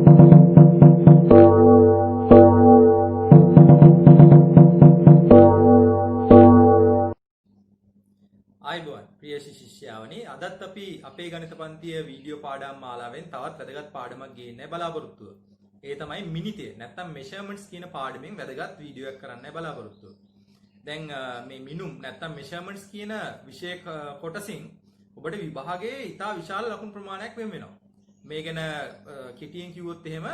ආයුබෝවන් ප්‍රිය ශිෂ්‍යයාවනි අදත් අපි අපේ ගණිත පන්තියේ වීඩියෝ පාඩම් මාලාවෙන් තවත් වැදගත් පාඩමක් ගේන්න බලාපොරොත්තු වෙනවා. ඒ තමයි මිනිතය නැත්නම් මෙෂර්මන්ට්ස් කියන පාඩමෙන් වැදගත් වීඩියෝ එකක් කරන්න බලාපොරොත්තු වෙනවා. දැන් මේ මිනුම් නැත්නම් මෙෂර්මන්ට්ස් කියන විෂය කොටසින් ඔබට විභාගයේ ඉතා විශාල ලකුණු ප්‍රමාණයක් වෙන් වෙනවා. මේ ගැන කෙටියෙන් කිව්වොත් එහෙම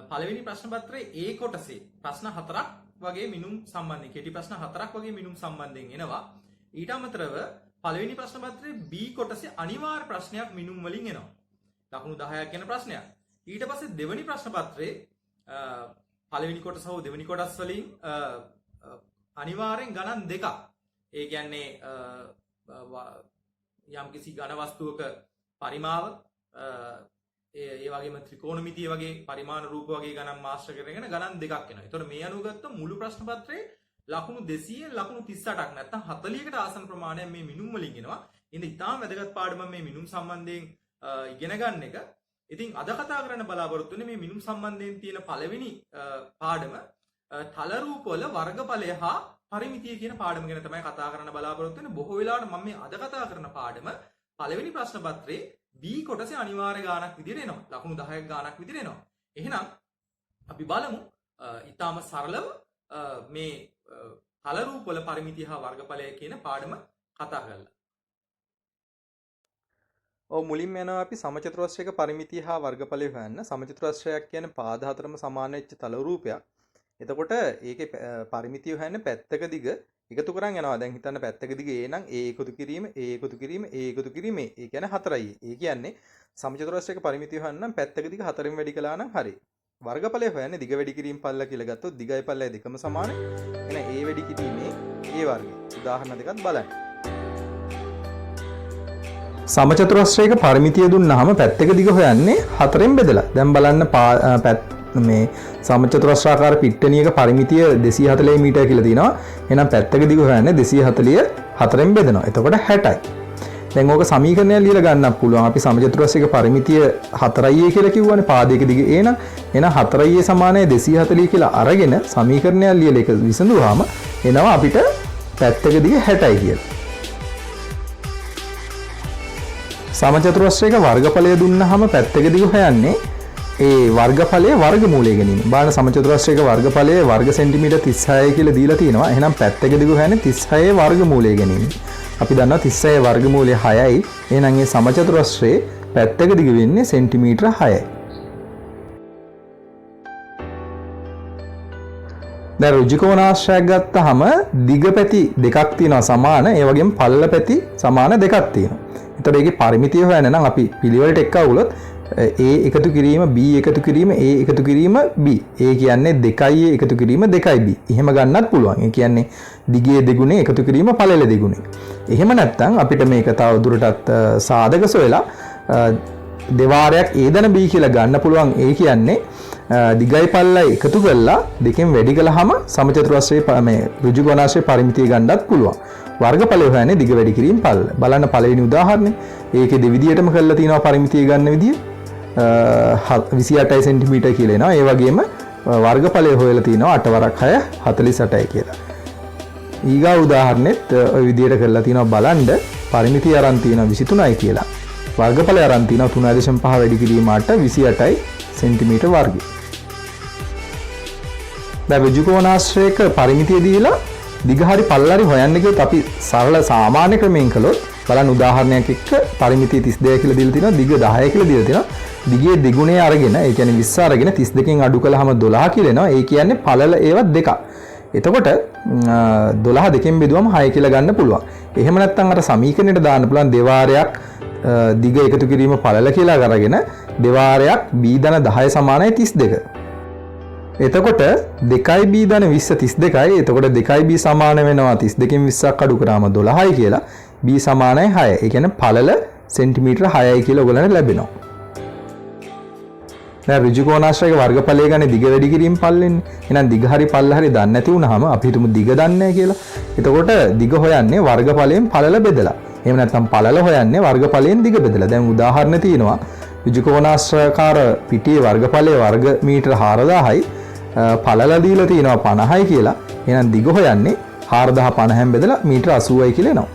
පළවෙනි ප්‍රශ්න පත්‍රයේ A කොටසේ ප්‍රශ්න 4ක් වගේ මිනුම් සම්බන්ධයෙන් කෙටි ප්‍රශ්න 4ක් වගේ මිනුම් සම්බන්ධයෙන් එනවා. ඊට අමතරව පළවෙනි ප්‍රශ්න පත්‍රයේ B කොටසේ අනිවාර්ය ප්‍රශ්නයක් මිනුම් වලින් එනවා. ලකුණු 10ක් එන ප්‍රශ්නයක්. ඊට පස්සේ දෙවෙනි ප්‍රශ්න පත්‍රයේ පළවෙනි කොටස හෝ දෙවෙනි කොටස් වලින් අනිවාර්යෙන් ගණන් දෙකක්. ඒ කියන්නේ යම්කිසි ඝන වස්තුවක පරිමාව ඒ වගේම ත්‍රිකෝණමිතිය වගේ පරිමාණ රූප වගේ ගණන් මාස්ටර් කරගෙන ගණන් දෙකක් එනවා. ඒතකොට මේ අනුව ගත්තොත් මුළු ප්‍රශ්න පත්‍රයේ ලකුණු 200 ලකුණු 38ක් නැත්නම් 40කට ආසන්න ප්‍රමාණයක් මේ මිනුම් වලින් එනවා. ඉතින් ඉතාම වැදගත් පාඩමක් මේ මිනුම් සම්බන්ධයෙන් ඉගෙන ගන්න එක. ඉතින් අද කතා කරන්න බලාපොරොත්තු වෙන්නේ මේ මිනුම් සම්බන්ධයෙන් තියෙන පළවෙනි පාඩම තල රූප වල වර්ගඵලය හා පරිමිතිය කියන පාඩම ගැන තමයි කතා කරන්න බලාපොරොත්තු වෙන්නේ. බොහෝ වෙලාවට මම මේ අද කතා කරන පාඩම පළවෙනි ප්‍රශ්න පත්‍රයේ B කොටසේ අනිවාර්ය ගාණක් විදිහට එනවා. ලකුණු 10ක ගාණක් විදිහට එනවා. එහෙනම් අපි බලමු ඊටාම සරලව මේ තල රූප වල පරිමිතිය හා වර්ගඵලය කියන පාඩම කතා කරලා. මුලින්ම යනවා අපි සමචතුරස්‍රයක පරිමිතිය හා වර්ගඵලය හොයන්න. සමචතුරස්‍රයක් කියන්නේ පාද හතරම සමාන වෙච්ච තල රූපයක්. එතකොට ඒකේ පරිමිතිය හොයන්න පැත්තක දිග එකතු කරන් යනවා. දැන් හිතන්න පැත්තක දිග A නම් A එකතු කිරීම A එකතු කිරීම A එකතු කිරීම ඒ කියන්නේ 4යි. ඒ කියන්නේ සමචතුරස්‍රයක පරිමිතිය හොයන්න පැත්තක දිග 4න් වැඩි කළා නම් හරි. වර්ගඵලය හොයන්නේ දිග වැඩි කිරීම පල්ල කියලා ගත්තොත් දිගයි පල්ලයි දෙකම සමානයි. එහෙනම් A වැඩි කිරීමේ A වර්ගය. උදාහරණ දෙකක් බලන්න. සමචතුරස්‍රයක පරිමිතිය දුන්නාම පැත්තක දිග හොයන්නේ 4න් බෙදලා. දැන් බලන්න මේ සමචතුරස්‍රාකාර පිට්ටනියක පරිමිතිය 240 මීටර කියලා තියෙනවා. එහෙනම් පැත්තක දිග හොයන්නේ 240 4න් බෙදනවා. එතකොට 60යි. දැන් ඕක සමීකරණයක් ලියලා ගන්නත් පුළුවන්. අපි සමචතුරස්‍රයක පරිමිතිය 4a කියලා කිව්වනේ පාදයක දිග a නම් එහෙනම් 4a සමානයි 240 කියලා අරගෙන සමීකරණයක් ලියලා ඒක විසඳුවාම එනවා අපිට පැත්තක දිග 60යි කියලා. සමචතුරස්‍රයක වර්ගඵලය දුන්නාම පැත්තක දිග හොයන්නේ ඒ වර්ගඵලයේ වර්ගමූලය ගැනීම. බලන්න සමචතුරස්‍රයක වර්ගඵලයේ වර්ග සෙන්ටිමීටර් 36 කියලා දීලා තියෙනවා. එහෙනම් පැත්තක දිග හොයන්නේ 36 වර්ගමූලය ගැනීම. අපි දන්නවා 36 වර්ගමූලය 6යි. එහෙනම් මේ සමචතුරස්‍රයේ පැත්තක දිග වෙන්නේ සෙන්ටිමීටර 6යි. දැන් රුජිකෝණාශ්‍රයක් ගත්තාම දිග පැති දෙකක් තියෙනවා සමාන. ඒ වගේම පළල පැති සමාන දෙකක් තියෙනවා. එතකොට ඒකේ පරිමිතිය හොයන්න නම් අපි පිළිවෙලට එක්කවුලොත් A එකතු කිරීම B එකතු කිරීම A එකතු කිරීම B. A කියන්නේ 2A එකතු කිරීම 2B. එහෙම ගන්නත් පුළුවන්. ඒ කියන්නේ දිගේ දෙගුණේ එකතු කිරීම පළල දෙගුණේ. එහෙම නැත්නම් අපිට මේක තව දුරටත් සාධක සොයලා දෙවාරයක් A දන B කියලා ගන්න පුළුවන්. ඒ කියන්නේ දිගයි පල්ලයි එකතු කරලා දෙකෙන් වැඩි කළාම සමචතුරස්‍රයේ මේ ඍජුකෝණාශ්‍රයේ පරිමිතිය ගන්නත් පුළුවන්. වර්ගඵලය හොයන්නේ දිග වැඩි කිරීම පල්ල. බලන්න පළවෙනි උදාහරණය. ඒකේ දෙවිදියටම කරලා තිනවා පරිමිතිය ගන්න විදිය. 28 සෙන්ටිමීටර් කියලා එනවා. ඒ වගේම වර්ගඵලය හොයලා තිනවා 8 වරක් 6 48යි කියලා. ඊගා උදාහරණෙත් ඔය විදියට කරලා තිනවා බලන්න පරිමිතිය අරන් තිනවා 23යි කියලා. වර්ගඵලය අරන් තිනවා 3.5 වැඩි කිරීම 8 28යි සෙන්ටිමීටර් වර්ගය. දැන් ඍජුකෝණාශ්‍රයක පරිමිතිය දීලා දිග හරි පල්ල හරි හොයන්න කිව්වොත් අපි සරල සාමාන්‍ය ක්‍රමයෙන් කළොත් බලන්න උදාහරණයක් එක්ක පරිමිතිය 32 කියලා දීලා තිනවා දිග 10 කියලා දීලා තිනවා. දිගේ දෙගුණේ අරගෙන ඒ කියන්නේ 20 අරගෙන 32කින් අඩු කළාම 12 කියලා එනවා. ඒ කියන්නේ පළල ඒවත් දෙකක්. එතකොට 12 දෙකෙන් බෙදුවම 6 කියලා ගන්න පුළුවන්. එහෙම නැත්නම් අර සමීකරණයට දාන්න පුළුවන් දෙවාරයක් දිග එකතු කිරීම පළල කියලා අරගෙන දෙවාරයක් b ධන 10 සමානයි 32. එතකොට 2b ධන 20 32යි. එතකොට 2b සමාන වෙනවා 32කින් 20ක් අඩු කරාම 12යි කියලා. b සමානයි 6. ඒ කියන්නේ පළල සෙන්ටිමීටර 6යි කියලා ඔයගලන්ට ලැබෙනවා. දැන් ඍජුකෝණාශ්‍රයක වර්ගඵලය ගන්නේ දිග වැඩි කිරීම පල්ලෙන්නේ. එහෙනම් දිග හරි පල්ල හරි දන්නේ නැති වුනහම අපි හිතමු දිග දන්නේ නැහැ කියලා. එතකොට දිග හොයන්නේ වර්ගඵලයෙන් පළල බෙදලා. එහෙම නැත්නම් පළල හොයන්නේ වර්ගඵලයෙන් දිග බෙදලා. දැන් උදාහරණ තියෙනවා ඍජුකෝණාශ්‍රකාර පිටියේ වර්ගඵලයේ වර්ග මීටර 4000යි පළල දීලා තියෙනවා 50යි කියලා. එහෙනම් දිග හොයන්නේ 4050න් බෙදලා මීටර 80යි කියලා එනවා.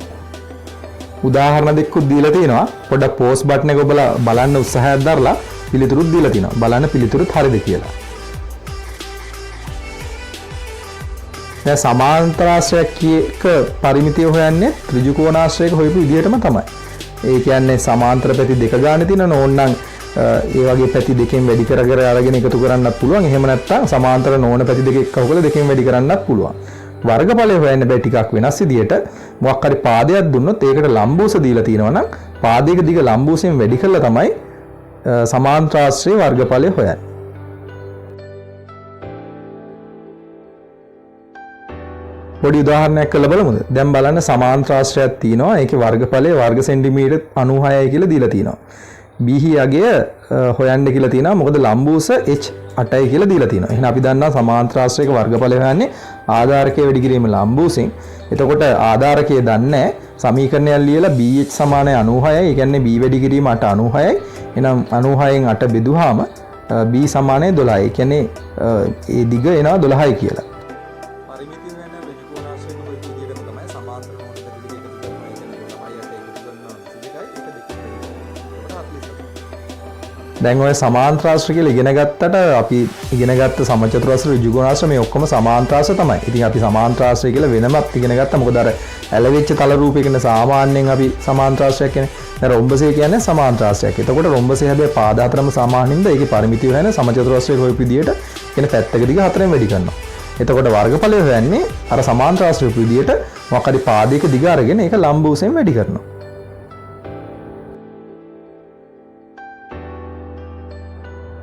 උදාහරණ දෙකකුත් දීලා තියෙනවා. පොඩ්ඩක් පෝස් බටන් එක ඔබලා බලන්න උත්සාහයක් දරලා පිළිතුරුත් දීලා තිනවා. බලන්න පිළිතුරුත් හරිද කියලා. දැන් සමාන්තරාශ්‍රයක් කියක පරිමිතිය හොයන්නේ ත්‍රිජුකෝණාශ්‍රයක හොයපු විදිහටම තමයි. ඒ කියන්නේ සමාන්තර පැති දෙක ගන්න තියෙන ඕනනම් ඒ වගේ පැති දෙකෙන් වැඩි කර කර අරගෙන එකතු කරන්නත් පුළුවන්. එහෙම නැත්නම් සමාන්තර නොවන පැති දෙක එක්ක හොකලා දෙකෙන් වැඩි කරන්නත් පුළුවන්. වර්ගඵලය හොයන්න බෑ ටිකක් වෙනස් විදියට මොකක් හරි පාදයක් දුන්නොත් ඒකට ලම්බූස දීලා තියෙනවා නම් පාදයක දිග ලම්බූසයෙන් වැඩි කරලා තමයි සමාන්තරාශ්‍රයේ වර්ගඵලය හොයන්නේ. පොඩි උදාහරණයක් කරලා බලමුද? දැන් බලන්න සමාන්තරාශ්‍රයක් තියෙනවා. ඒකේ වර්ගඵලය වර්ග සෙන්ටිමීටර් 96යි කියලා දීලා තියෙනවා. BH අගය හොයන්න කියලා තියෙනවා. මොකද ලම්බූස h 8යි කියලා දීලා තියෙනවා. එහෙනම් අපි දන්නවා සමාන්තරාශ්‍රයක වර්ගඵලය හොයන්නේ ආධාරකයේ වැඩි කිරීම ලම්බූසෙන්. එතකොට ආධාරකයේ දන්නේ සමීකරණයක් ලියලා BH සමානයි 96යි. ඒ කියන්නේ B වැඩි කිරීම 8 96යි. එහෙනම් 96න් 8 බෙදුවාම B සමානයි 12යි. ඒ කියන්නේ ඒ දිග එනවා 12යි කියලා. පරිමිතිය වෙන ඍජුකෝණාශ්‍රයක හොයපු විදිහටම තමයි සමාන්තර නෝන පැති දෙක එකතු කරනවා. ඒ කියන්නේ 12යි 8 එකතු කරනවා 22යි. ඒක දෙකයි. දැන් ඔය සමාන්තරාශ්‍ර කියලා ඉගෙන ගත්තට අපි ඉගෙන ගත්ත සමචතුරාශ්‍ර ඍජුකෝණාශ්‍ර මේ ඔක්කොම සමාන්තරාශ්‍ර තමයි. ඉතින් අපි සමාන්තරාශ්‍රය කියලා වෙනමත් ඉගෙන ගත්තා. මොකද අර ඇලවිච්ච තල රූපයකින් සාමාන්‍යයෙන් අපි සමාන්තරාශ්‍රයක් කියන්නේ. දැන් රොම්බසය කියන්නේ සමාන්තරාශ්‍රයක්. එතකොට රොම්බසය හැබැයි පාද හතරම සමානින්ද ඒකේ පරිමිතිය වෙන සමචතුරාශ්‍රයක හොයපු විදියට කියන්නේ පැත්තක දිග හතරෙන් වැඩි කරනවා. එතකොට වර්ගඵලය හොයන්නේ අර සමාන්තරාශ්‍රයක විදියට මොකක් හරි පාදයක දිග අරගෙන ඒක ලම්බූසයෙන් වැඩි කරනවා.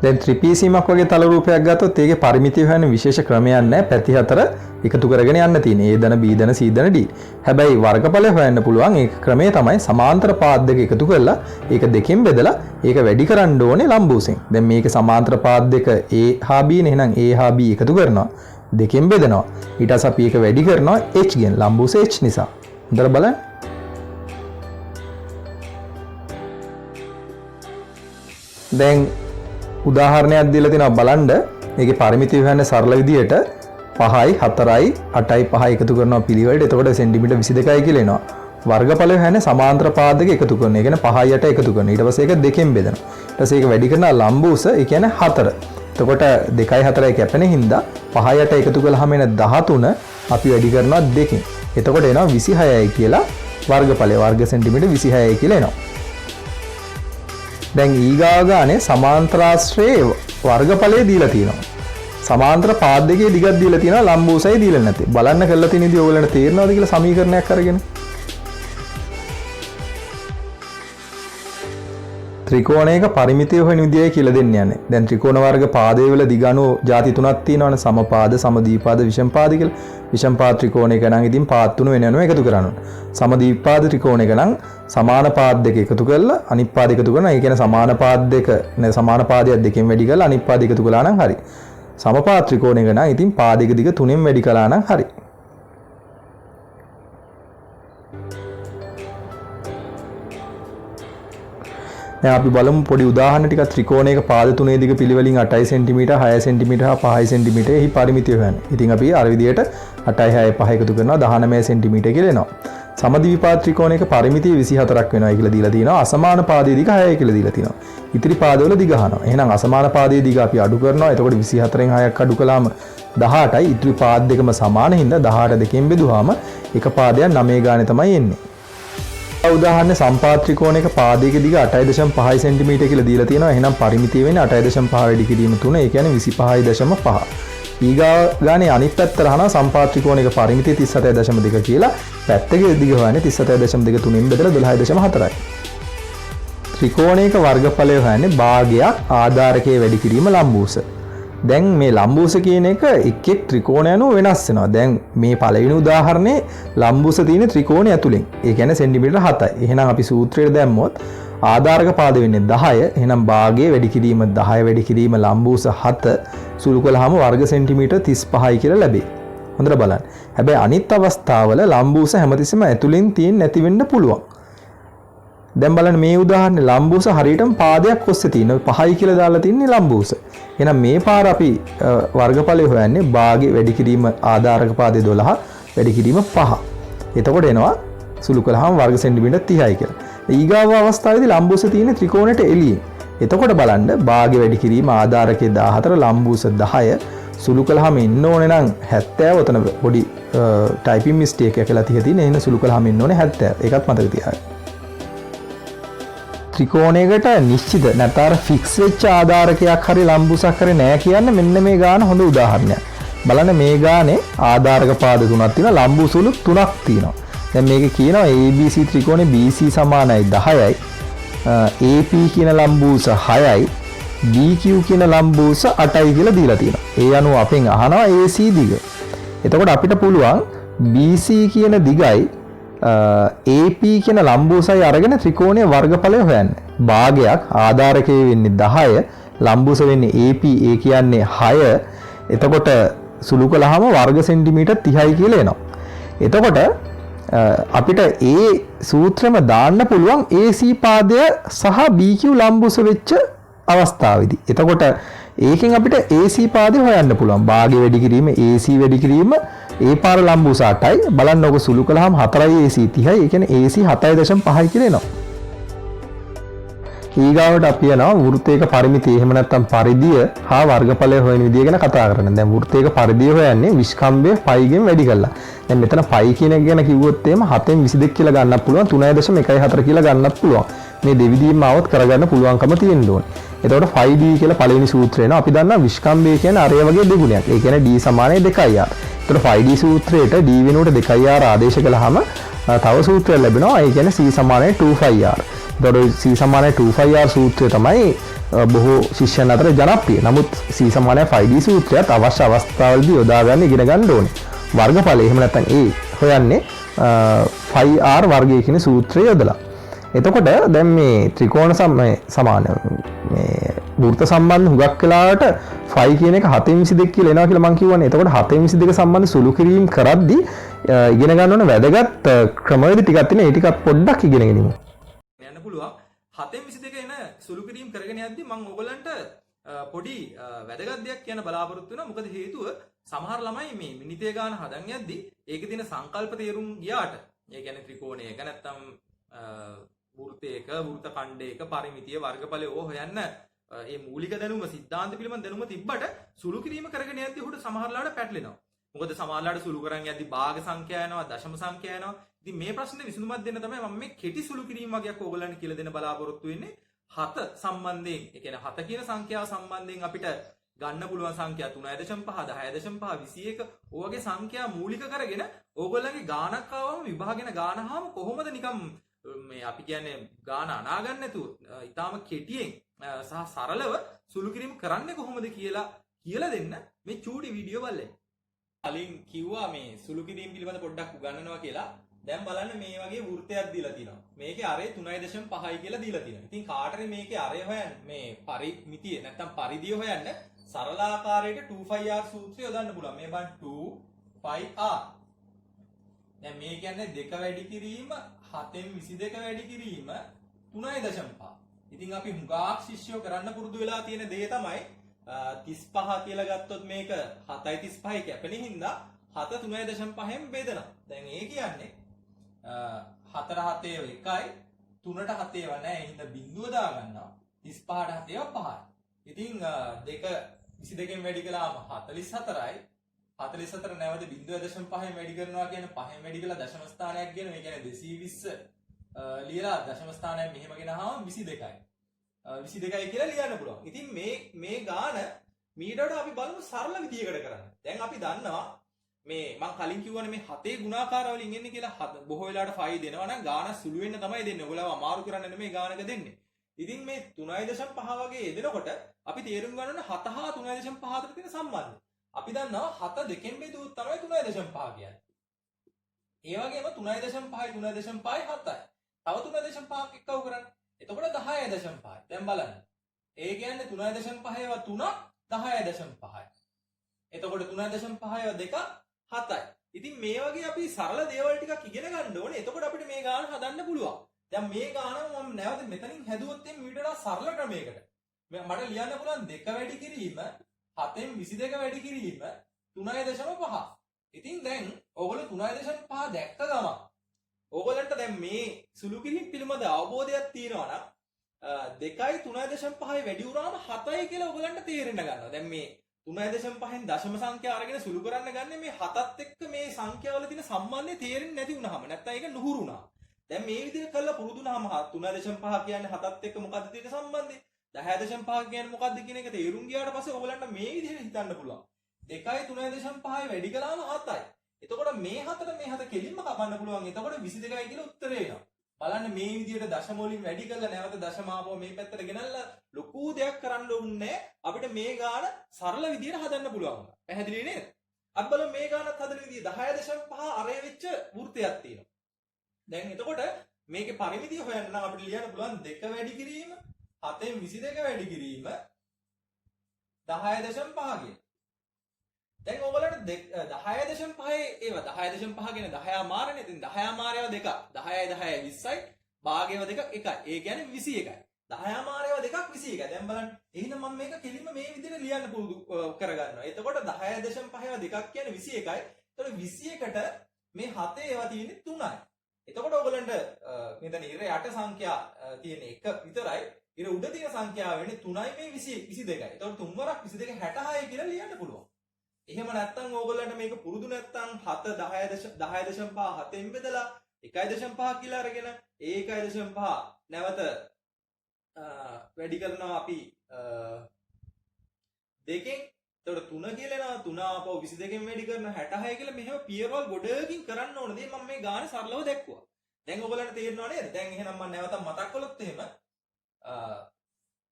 දැන් ත්‍රිපීසීමක් වගේ තල රූපයක් ගත්තොත් ඒකේ පරිමිතිය හොයන්න විශේෂ ක්‍රමයක් නැහැ. පැති හතර එකතු කරගෙන යන්න තියෙන්නේ. A ධන B ධන C ධන D. හැබැයි වර්ගඵලය හොයන්න පුළුවන් ඒක ක්‍රමය තමයි සමාන්තර පාද දෙක එකතු කරලා ඒක දෙකෙන් බෙදලා ඒක වැඩි කරන්න ඕනේ ලම්බූසෙන්. දැන් මේකේ සමාන්තර පාද දෙක A හා B නේ. එහෙනම් A හා B එකතු කරනවා. දෙකෙන් බෙදනවා. ඊට පස්සේ අපි ඒක වැඩි කරනවා H ගෙන්. ලම්බූස H නිසා. හොඳට බලන්න. දැන් උදාහරණයක් දීලා තිනවා බලන්න. මේකේ පරිමිතිය හොයන්න සරල විදියට 5යි 4යි 8යි 5යි එකතු කරනවා පිළිවෙලට. එතකොට සෙන්ටිමීටර් 22යි කියලා එනවා. වර්ගඵලය හොයන්නේ සමාන්තර පාද දෙක එකතු කරන. ඒ කියන්නේ 5යි 8යි එකතු කරන. ඊට පස්සේ ඒක දෙකෙන් බෙදනවා. ඊට පස්සේ ඒක වැඩි කරනවා ලම්බූස. ඒ කියන්නේ 4. එතකොට 2යි 4යි කැපෙන හින්දා 5යි 8යි එකතු කළාම එන 13 අපි වැඩි කරනවා දෙකෙන්. එතකොට එනවා 26යි කියලා වර්ගඵලය. වර්ග සෙන්ටිමීටර් 26යි කියලා එනවා. දැන් ඊගාව ගානේ සමාන්තරාශ්‍රයේ වර්ගඵලය දීලා තියෙනවා. සමාන්තර පාද දෙකේ දිගක් දීලා තියෙනවා ලම්බූසයි දීලා නැත්තේ. බලන්න කරලා තියෙන ඉතින් ඔයගලන්ට තේරෙනවද කියලා සමීකරණයක් අරගෙන. ත්‍රිකෝණයක පරිමිතිය හොයන විදියයි කියලා දෙන්න යන්නේ. දැන් ත්‍රිකෝණ වර්ග පාදයේ වල දිග අණු ಜಾති තුනක් තියෙනවනේ. සමපාද, සමදීපාද, විෂමපාද කියලා. විෂමපාද ත්‍රිකෝණයක නම් ඉතින් පාද තුන වෙන වෙනම එකතු කරන්න ඕනේ. සමදීපාද ත්‍රිකෝණයක නම් සමාන පාද දෙක එකතු කරලා අනිත් පාද එකතු කරනවා. ඒ කියන්නේ සමාන පාද දෙක නේ සමාන පාදයක් දෙකෙන් වැඩි කරලා අනිත් පාද එකතු කළා නම් හරි. සමපාද ත්‍රිකෝණයක නම් ඉතින් පාදයක දිග තුනෙන් වැඩි කළා නම් හරි. දැන් අපි බලමු පොඩි උදාහරණ ටිකක්. ත්‍රිකෝණයක පාද තුනේ දිග පිළිවෙලින් 8 cm, 6 cm හා 5 cm එහි පරිමිතිය හොයන්න. ඉතින් අපි අර විදියට 8යි 6යි 5 එකතු කරනවා 19 cm කියලා එනවා. සමද්විපාද ත්‍රිකෝණයක පරිමිතිය 24ක් වෙනවා කියලා දීලා තියෙනවා. අසමාන පාදයේ දිග 6යි කියලා දීලා තියෙනවා. ඉතිරි පාදවල දිග අහනවා. එහෙනම් අසමාන පාදයේ දිග අපි අඩු කරනවා. එතකොට 24න් 6ක් අඩු කළාම 18යි. ඉතිරි පාද දෙකම සමාන හින්දා 18 දෙකෙන් බෙදුවාම එක පාදයක් 9 ගානේ තමයි එන්නේ. උදාහරණ සම්පාද ත්‍රිකෝණයක පාදයක දිග 8.5 cm කියලා දීලා තියෙනවා. එහෙනම් පරිමිතිය වෙන්නේ 8.5 වැඩි කිරීම 3. ඒ කියන්නේ 25.5. ඊගා ගානේ අනිත් පැත්තට අහනවා සම්පාද ත්‍රිකෝණයක පරිමිතිය 37.2 කියලා. පැත්තක දිග හොයන්නේ 37.2 3න් බෙදලා 12.4යි. ත්‍රිකෝණයක වර්ගඵලය හොයන්නේ භාගයක් ආධාරකයේ වැඩි කිරීම ලම්බූස. දැන් මේ ලම්බූස කියන එක එක් එක් ත්‍රිකෝණ අනුව වෙනස් වෙනවා. දැන් මේ පළවෙනි උදාහරණේ ලම්බූස තියෙන ත්‍රිකෝණය ඇතුලෙන්. ඒ කියන්නේ සෙන්ටිමීටර 7යි. එහෙනම් අපි සූත්‍රයට දැම්මොත් ආධාරක පාද වෙන්නේ 10. එහෙනම් භාගයේ වැඩි කිරීම 10 වැඩි කිරීම ලම්බූස 7 සුළු කළාම වර්ග සෙන්ටිමීටර 35යි කියලා ලැබේ. හොඳට බලන්න. හැබැයි අනිත් අවස්ථාවල ලම්බූස හැමතිස්සෙම ඇතුලෙන් තියෙන්නේ නැති වෙන්න පුළුවන්. දැන් බලන්න මේ උදාහරණේ ලම්බූස හරියටම පාදයක් ඔස්සේ තියෙන 5යි කියලා දාලා තින්නේ ලම්බූස. එහෙනම් මේ පාර අපි වර්ගඵලය හොයන්නේ භාගේ වැඩි කිරීම ආධාරක පාදේ 12 වැඩි කිරීම 5. එතකොට එනවා සුළු කළාම වර්ග සෙන්ටිමීටර් 30යි කියලා. ඊගාව අවස්ථාවේදී ලම්බූස තියෙන්නේ ත්‍රිකෝණයට එළියෙන්. එතකොට බලන්න භාගේ වැඩි කිරීම ආධාරකයේ 14 ලම්බූස 10 සුළු කළාම ඉන්න ඕනේ නම් 70. ඔතන පොඩි ටයිපින් මිස්ටේක් එකක් කියලා තියෙන. එහෙනම් සුළු කළාම ඉන්න ඕනේ 70. ඒකත් මතක තියාගන්න. ත්‍රිකෝණයකට නිශ්චිත නැත්නම් ෆික්ස් වෙච්ච ආධාරකයක් හරි ලම්බුසක් හරි නැහැ කියන්න මෙන්න මේ ගාන හොඳ උදාහරණයක්. බලන්න මේ ගානේ ආධාරක පාද තුනක් තියෙනවා ලම්බුසුළු තුනක් තියෙනවා. දැන් මේකේ කියනවා ABC ත්‍රිකෝණේ BC සමානයි 10යි. AP කියන ලම්බුස 6යි. BQ කියන ලම්බුස 8යි කියලා දීලා තියෙනවා. ඒ අනුව අපෙන් අහනවා AC දිග. එතකොට අපිට පුළුවන් BC කියන දිගයි AP කියන ලම්බූසයි අරගෙන ත්‍රිකෝණයේ වර්ගඵලය හොයන්න. භාගයක් ආධාරකයේ වෙන්නේ 10, ලම්බූස වෙන්නේ AP, ඒ කියන්නේ 6. එතකොට සුළු කළාම වර්ග සෙන්ටිමීටර් 30යි කියලා එනවා. එතකොට අපිට ඒ සූත්‍රෙම දාන්න පුළුවන් AC පාදය සහ BQ ලම්බූස වෙච්ච අවස්ථාවේදී. එතකොට ඒකෙන් අපිට AC පාදය හොයන්න පුළුවන්. භාගය වැඩි කිරීම AC වැඩි කිරීම ඒ පාර ලම්බූස 8යි. බලන්න ඔක සුළු කළාම 4යි AC 30යි. ඒ කියන්නේ AC 7.5 කියලා එනවා. ඊගාවට අපි යනවා වෘත්තයක පරිමිතිය එහෙම නැත්නම් පරිධිය හා වර්ගඵලය හොයන විදිය ගැන කතා කරන්න. දැන් වෘත්තයක පරිධිය හොයන්නේ විස්කම්භය π ගෙන් වැඩි කරලා. දැන් මෙතන π කියන එක ගැන කිව්වොත් එහෙම 7න් 22 කියලා ගන්නත් පුළුවන් 3.14 කියලා ගන්නත් පුළුවන්. මේ දෙවිදියෙන්ම આવොත් කරගන්න පුළුවන්කම තියෙන්න ඕනේ. එතකොට 5d කියලා පළවෙනි සූත්‍රය එනවා. අපි දන්නවා විස්කම්භය කියන්නේ අරය වගේ දෙගුණයක්. ඒ කියන්නේ d සමානයි 2r. එතකොට 5d සූත්‍රයට d වෙනුවට 2r ආදේශ කළාම තව සූත්‍රයක් ලැබෙනවා. ඒ කියන්නේ c සමානයි 2πr. එතකොට c සමානයි 2πr සූත්‍රය තමයි බොහෝ ශිෂ්‍යයන් අතර ජනප්‍රිය. නමුත් c සමානයි 5d සූත්‍රයත් අවශ්‍ය අවස්ථාවලදී යොදා ගන්න ඉගෙන ගන්න ඕනේ. වර්ගඵලය එහෙම නැත්නම් a හොයන්නේ 5r වර්ගය කියන සූත්‍රය යොදලා. එතකොට දැන් මේ ත්‍රිකෝණ සමාන මේ වෘත්ත සම්බන්ධ හුඟක් වෙලාවට 5 කියන එක 7.22 කියලා එනවා කියලා මම කියවනේ. එතකොට 7.22 සම්බන්ධ සුළු කිරීම කරද්දී ඉගෙන ගන්න ඕන වැදගත් ක්‍රමවේද ටිකක් තියෙනවා. ඒ ටිකත් පොඩ්ඩක් ඉගෙන ගනිමු. යන්න පුළුවන් 7.22 එන සුළු කිරීම කරගෙන යද්දී මම ඔයගලන්ට පොඩි වැදගත් දෙයක් කියන්න බලාපොරොත්තු වෙනවා. මොකද හේතුව සමහර ළමයි මේ මිනිතේ ගාන හදන් යද්දී ඒකේ තියෙන සංකල්ප තේරුම් ගියාට ඒ කියන්නේ ත්‍රිකෝණයක නැත්තම් වෘත්තයක වෘත්ත ඛණ්ඩයක පරිමිතිය වර්ගඵලය ඕ හොයන්න ඒ මූලික දැනුම සිද්ධාන්ත පිළිබඳ දැනුම තිබ්බට සුළු කිරීම කරගෙන යද්දී උඩ සමහරලාට පැටලෙනවා. මොකද සමහරලාට සුළු කරන් යද්දී භාග සංඛ්‍යා යනවා දශම සංඛ්‍යා යනවා. ඉතින් මේ ප්‍රශ්නේ විසඳුමක් දෙන්න තමයි මම මේ කෙටි සුළු කිරීම වගේක් ඕගොල්ලන්ට කියලා දෙන්න බලාපොරොත්තු වෙන්නේ. 7 සම්බන්ධයෙන් ඒ කියන්නේ 7 කියන සංඛ්‍යාව සම්බන්ධයෙන් අපිට ගන්න පුළුවන් සංඛ්‍යා 3.5 10.5 21 ඔය වගේ සංඛ්‍යා මූලික කරගෙන ඕගොල්ලන්ගේ ගානක් ආවම විභාගෙන ගානහම කොහොමද නිකම් මේ අපි කියන්නේ ගාන අනාගන්න නැතුව ඊටාම කෙටියෙන් සහ සරලව සුළු කිරීම කරන්නේ කොහොමද කියලා දෙන්න මේ චූටි වීඩියෝ බලන්න. කලින් කිව්වා මේ සුළු කිරීම පිළිබඳ පොඩ්ඩක් උගන්වනවා කියලා. දැන් බලන්න මේ වගේ වෘත්තයක් දීලා තියෙනවා. මේකේ අරේ 3.5 කියලා දීලා තියෙනවා. ඉතින් කාටරි මේකේ අරේ හොයන්න මේ පරිමිතිය නැත්තම් පරිධිය හොයන්න සරල ආකාරයට 2πr සූත්‍රය යොදන්න පුළුවන්. මේ බලන්න 2πr. දැන් මේ කියන්නේ 2 වැඩි කිරීම 7න් 22 වැඩි කිරීම 3.5. ඉතින් අපි හුඟක් ශිෂ්‍යෝ කරන්න පුරුදු වෙලා තියෙන දේ තමයි 35 කියලා ගත්තොත් මේක 7.35 කැපෙන හින්දා 7 3.5න් බෙදනවා. දැන් ඒ කියන්නේ 4 7 1යි 3ට 7 ඒවා නැහැ. ඒ හින්දා බිඳුව දා ගන්නවා. 35ට 7 ඒවා 5යි. ඉතින් 2 22න් වැඩි කළාම 44යි. 44 නැවත 0.5න් වැඩි කරනවා කියන්නේ 5න් වැඩි කළා දශම ස්ථානයක් ගෙන මේ කියන්නේ 220 ලියලා දශම ස්ථානයක් මෙහෙම ගෙනහම 22යි. 22යි කියලා ලියන්න පුළුවන්. ඉතින් මේ ගාන මීටරට අපි බලමු සරල විදියකට කරන්න. දැන් අපි දන්නවා මේ මම කලින් කිව්වනේ මේ 7 ගුණාකාර වලින් එන්නේ කියලා බොහෝ වෙලාවට 5 දෙනවා නම් ගාන සුළු වෙන්න තමයි දෙන්නේ. ඔයගොල්ලෝ අමාරු කරන්නේ නෙමෙයි ගානක දෙන්නේ. ඉතින් මේ 3.5 වගේ එදෙනකොට අපි තේරුම් ගන්න ඕනේ 7 හා 3.5 අතර තියෙන සම්බන්ධය. අපි දන්නවා 7 දෙකෙන් බෙදුවොත් තමයි 3.5 කියන්නේ. ඒ වගේම 3.5යි 3.5යි 7යි. තව 3.5ක් එක්කව කරන්න. එතකොට 10.5යි. දැන් බලන්න. ඒ කියන්නේ 3.5 ඒවා 3 10.5යි. එතකොට 3.5 ඒවා 2 7යි. ඉතින් මේ වගේ අපි සරල දේවල් ටිකක් ඉගෙන ගන්න ඕනේ. එතකොට අපිට මේ ගාන හදන්න පුළුවන්. දැන් මේ ගාන මම නැවත මෙතනින් හැදුවොත් එම් මීට වඩා සරල ක්‍රමයකට මට ලියන්න පුළුවන් 2 වැඩි කිරීම 7න් 22 වැඩි කිරීම 3.5. ඉතින් දැන් ඕගොල්ලෝ 3.5 දැක්ක ගමන් ඕගොල්ලන්ට දැන් මේ සුළු කිරීම පිළිබඳ අවබෝධයක් තියෙනවා නම් 2යි 3.5යි වැඩි වුණාම 7යි කියලා ඕගොල්ලන්ට තේරෙන්න ගන්නවා. දැන් මේ 3.5න් දශම සංඛ්‍යා අරගෙන සුළු කරන්න ගන්නේ මේ 7ත් එක්ක මේ සංඛ්‍යාවල තියෙන සම්බන්ධය තේරෙන්නේ නැති වුණාම නැත්නම් ඒක නුහුරුණා. දැන් මේ විදිහට කරලා පුරුදු වුණාම 3.5 කියන්නේ 7ත් එක්ක මොකද්ද තියෙන සම්බන්ධය? 10.5 කියන්නේ මොකද්ද කියන එක තේරුම් ගියාට පස්සේ ඕගොල්ලන්ට මේ විදිහට හිතන්න පුළුවන්. 2යි 3.5යි වැඩි කළාම 7යි. එතකොට මේ 4ට මේ 7 කෙලින්ම කපන්න පුළුවන්. එතකොට 22යි කියලා උත්තරේ එනවා. බලන්න මේ විදිහට දශම වලින් වැඩි කරලා නැවත දශම ආපුව මේ පැත්තට ගෙනල්ලා ලොකු දෙයක් කරන්න ඕනේ අපිට මේ ගාන සරල විදිහට හදන්න පුළුවන්. පැහැදිලි නේද? අපි බලමු මේ ගානත් හදන විදිහ 10.5 අරය වෙච්ච වෘත්තයක් තියෙනවා. දැන් එතකොට මේකේ පරිමිතිය හොයන්න නම් අපිට ලියන්න පුළුවන් 2 වැඩි කිරීම 7න් 22 වැඩි කිරීම 10.5 කියලා. දැන් ඕගොල්ලන්ට 10.5 ඒවා 10.5 කියන 10 මාරනේ. ඉතින් 10 මාරයව 2 10යි 10යි 20යි භාගයව 2 1යි. ඒ කියන්නේ 21යි. 10 මාරයව 2ක් 21යි. දැන් බලන්න. එහෙනම් මම මේක කෙලින්ම මේ විදිහට ලියන්න පුරුදු කරගන්නවා. එතකොට 10.5ව 2ක් කියන්නේ 21යි. එතකොට 21ට මේ 7 ඒවා තියෙන්නේ 3යි. එතකොට ඕගොල්ලන්ට මෙතන ඉර යට සංඛ්‍යා තියෙන එක විතරයි. ඉර උඩ තියෙන සංඛ්‍යාව වෙන්නේ 3යි මේ 22යි. එතකොට 3 වරක් 22 66 කියලා ලියන්න පුළුවන්. එහෙම නැත්නම් ඕගොල්ලන්ට මේක පුරුදු නැත්නම් 7 10.5 7ෙන් බෙදලා 1.5 කියලා අරගෙන ඒ 1.5 නැවත වැඩි කරනවා අපි දෙකෙන්. එතකොට 3 කියලා එනවා 3 ආපහු 22න් වැඩි කරනවා 66 කියලා මෙහෙම පියවල් ගොඩකින් කරන්න ඕන දේ මම මේ ගානේ සරලව දැක්කුවා. දැන් ඕගොල්ලන්ට තේරෙනව නේද? දැන් එහෙනම් මම නැවත මතක් කළොත් එහෙම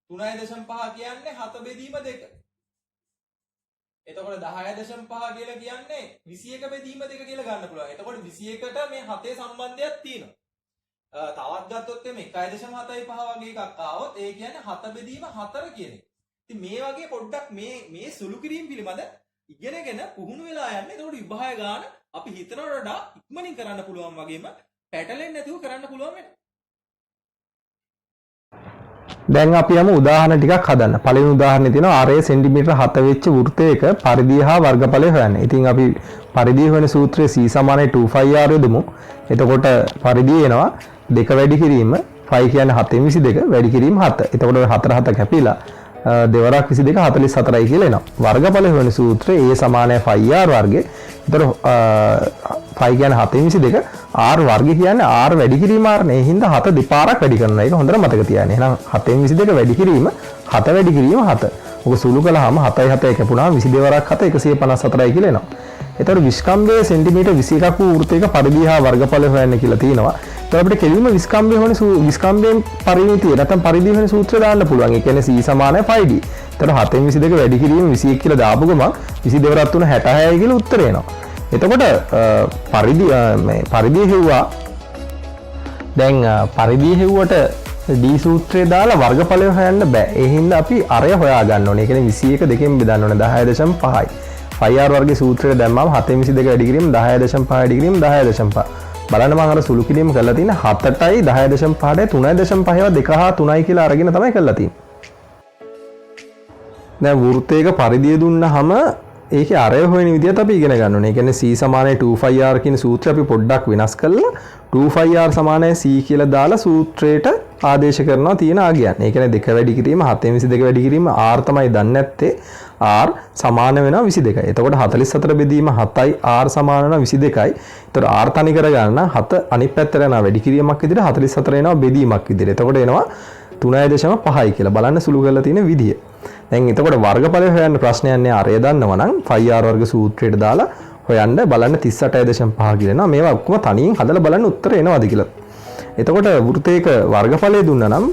3.5 කියන්නේ 7 බෙදීම 2. එතකොට 10.5 කියලා කියන්නේ 21 බෙදීම 2 කියලා ගන්න පුළුවන්. එතකොට 21ට මේ 7 සම්බන්ධයක් තියෙනවා. තවත් ගත්තොත් එමේ 1.75 වගේ එකක් ආවොත් ඒ කියන්නේ 7 බෙදීම 4 කියන එක. ඉතින් මේ වගේ පොඩ්ඩක් මේ සුළු කිරීම පිළිබඳ ඉගෙනගෙන පුහුණු වෙලා යන්න. එතකොට විභාග ගන්න අපි හිතනවට වඩා ඉක්මනින් කරන්න පුළුවන් වගේම පැටලෙන්නේ නැතුව කරන්න පුළුවන් වෙනවා. දැන් අපි යමු උදාහරණ ටිකක් හදන්න. පළවෙනි උදාහරණේ තියෙනවා ආරය සෙන්ටිමීටර 7 වෙච්ච වෘත්තයක පරිධිය හා වර්ගඵලය හොයන්න. ඉතින් අපි පරිධිය හොයන සූත්‍රයේ c = 2πr යොදමු. එතකොට පරිධිය එනවා 2 වැඩි කිරීම 5 කියන්නේ 7න් 22 වැඩි කිරීම 7. එතකොට 4 7 කැපිලා දෙවරක් 22 44යි කියලා එනවා. වර්ගඵලය හොයන සූත්‍රයේ a = πr වර්ගය. එතකොට 5 කියන්නේ 7න් 22 r වර්ගය කියන්නේ r වැඩි කිරීම r නේ. ඒ හින්දා 7 දෙපාරක් වැඩි කරනවා. ඒක හොඳට මතක තියාගන්න. එහෙනම් 7න් 22 වැඩි කිරීම 7 වැඩි කිරීම 7. ඔක සුළු කළාම 7යි 7යි කැපුණාම 22 වරක් 7 154යි කියලා එනවා. එතකොට විස්කම්භයේ සෙන්ටිමීටර 21ක වූ වෘත්තයක පරිධිය හා වර්ගඵලය හොයන්න කියලා තියෙනවා. එතකොට අපිට කෙලින්ම විස්කම්භයෙන් පරිමිතිය නැත්නම් පරිධිය වෙන සූත්‍රය දාන්න පුළුවන්. ඒ කියන්නේ c = πd. එතකොට 7න් 22 වැඩි කිරීම 21 කියලා දාපු ගමන් 22 වරක් 3 66යි කියලා උත්තරය එනවා. එතකොට පරිධිය හෙව්වා. දැන් පරිධිය හෙව්වට d සූත්‍රය දාලා වර්ගඵලය හොයන්න බෑ. ඒ හින්දා අපි අරය හොයා ගන්න ඕනේ. ඒ කියන්නේ 21 දෙකෙන් බෙදන්න ඕනේ 10.5යි. πr වර්ගයේ සූත්‍රය දැම්මම 7න් 22 වැඩි කිරීම 10.5 වැඩි කිරීම 10.5. බලන්න මම අර සුළු කිරීම කරලා තියෙන 7ටයි 10.5ටයි 3.5ව 2 හා 3යි කියලා අරගෙන තමයි කරලා තියෙන්නේ. දැන් වෘත්තයක පරිධිය දුන්නාම ඒකේ අරය හොයන විදිහත් අපි ඉගෙන ගන්න ඕනේ. ඒ කියන්නේ c = 2πr කියන සූත්‍රය අපි පොඩ්ඩක් වෙනස් කරලා 2πr = c කියලා දාලා සූත්‍රයට ආදේශ කරනවා තියෙන ආගයන්. ඒ කියන්නේ 2 වැඩි කිරීම 7න් 22 වැඩි කිරීම r තමයි දන්නේ නැත්තේ. r සමාන වෙනවා 22යි. එතකොට 44 බෙදීම 7යි r සමාන වෙනවා 22යි. එතකොට r තනි කර ගන්න 7 අනිත් පැත්තට යනවා වැඩි කිරීමක් විදිහට 44 එනවා බෙදීමක් විදිහට. එතකොට එනවා 3.5යි කියලා බලන්න සුළු කරලා තියෙන විදිය. දැන් එතකොට වර්ගඵලය හොයන්න ප්‍රශ්නයක් නෑ. අරය දන්නවා නම් 5r වර්ග සූත්‍රයට දාලා හොයන්න බලන්න 38.5 කියලා එනවා. මේවා ඔක්කොම තනියෙන් හදලා බලන්න උත්තර එනවද කියලා. එතකොට වෘත්තයක වර්ගඵලය දුන්නා නම්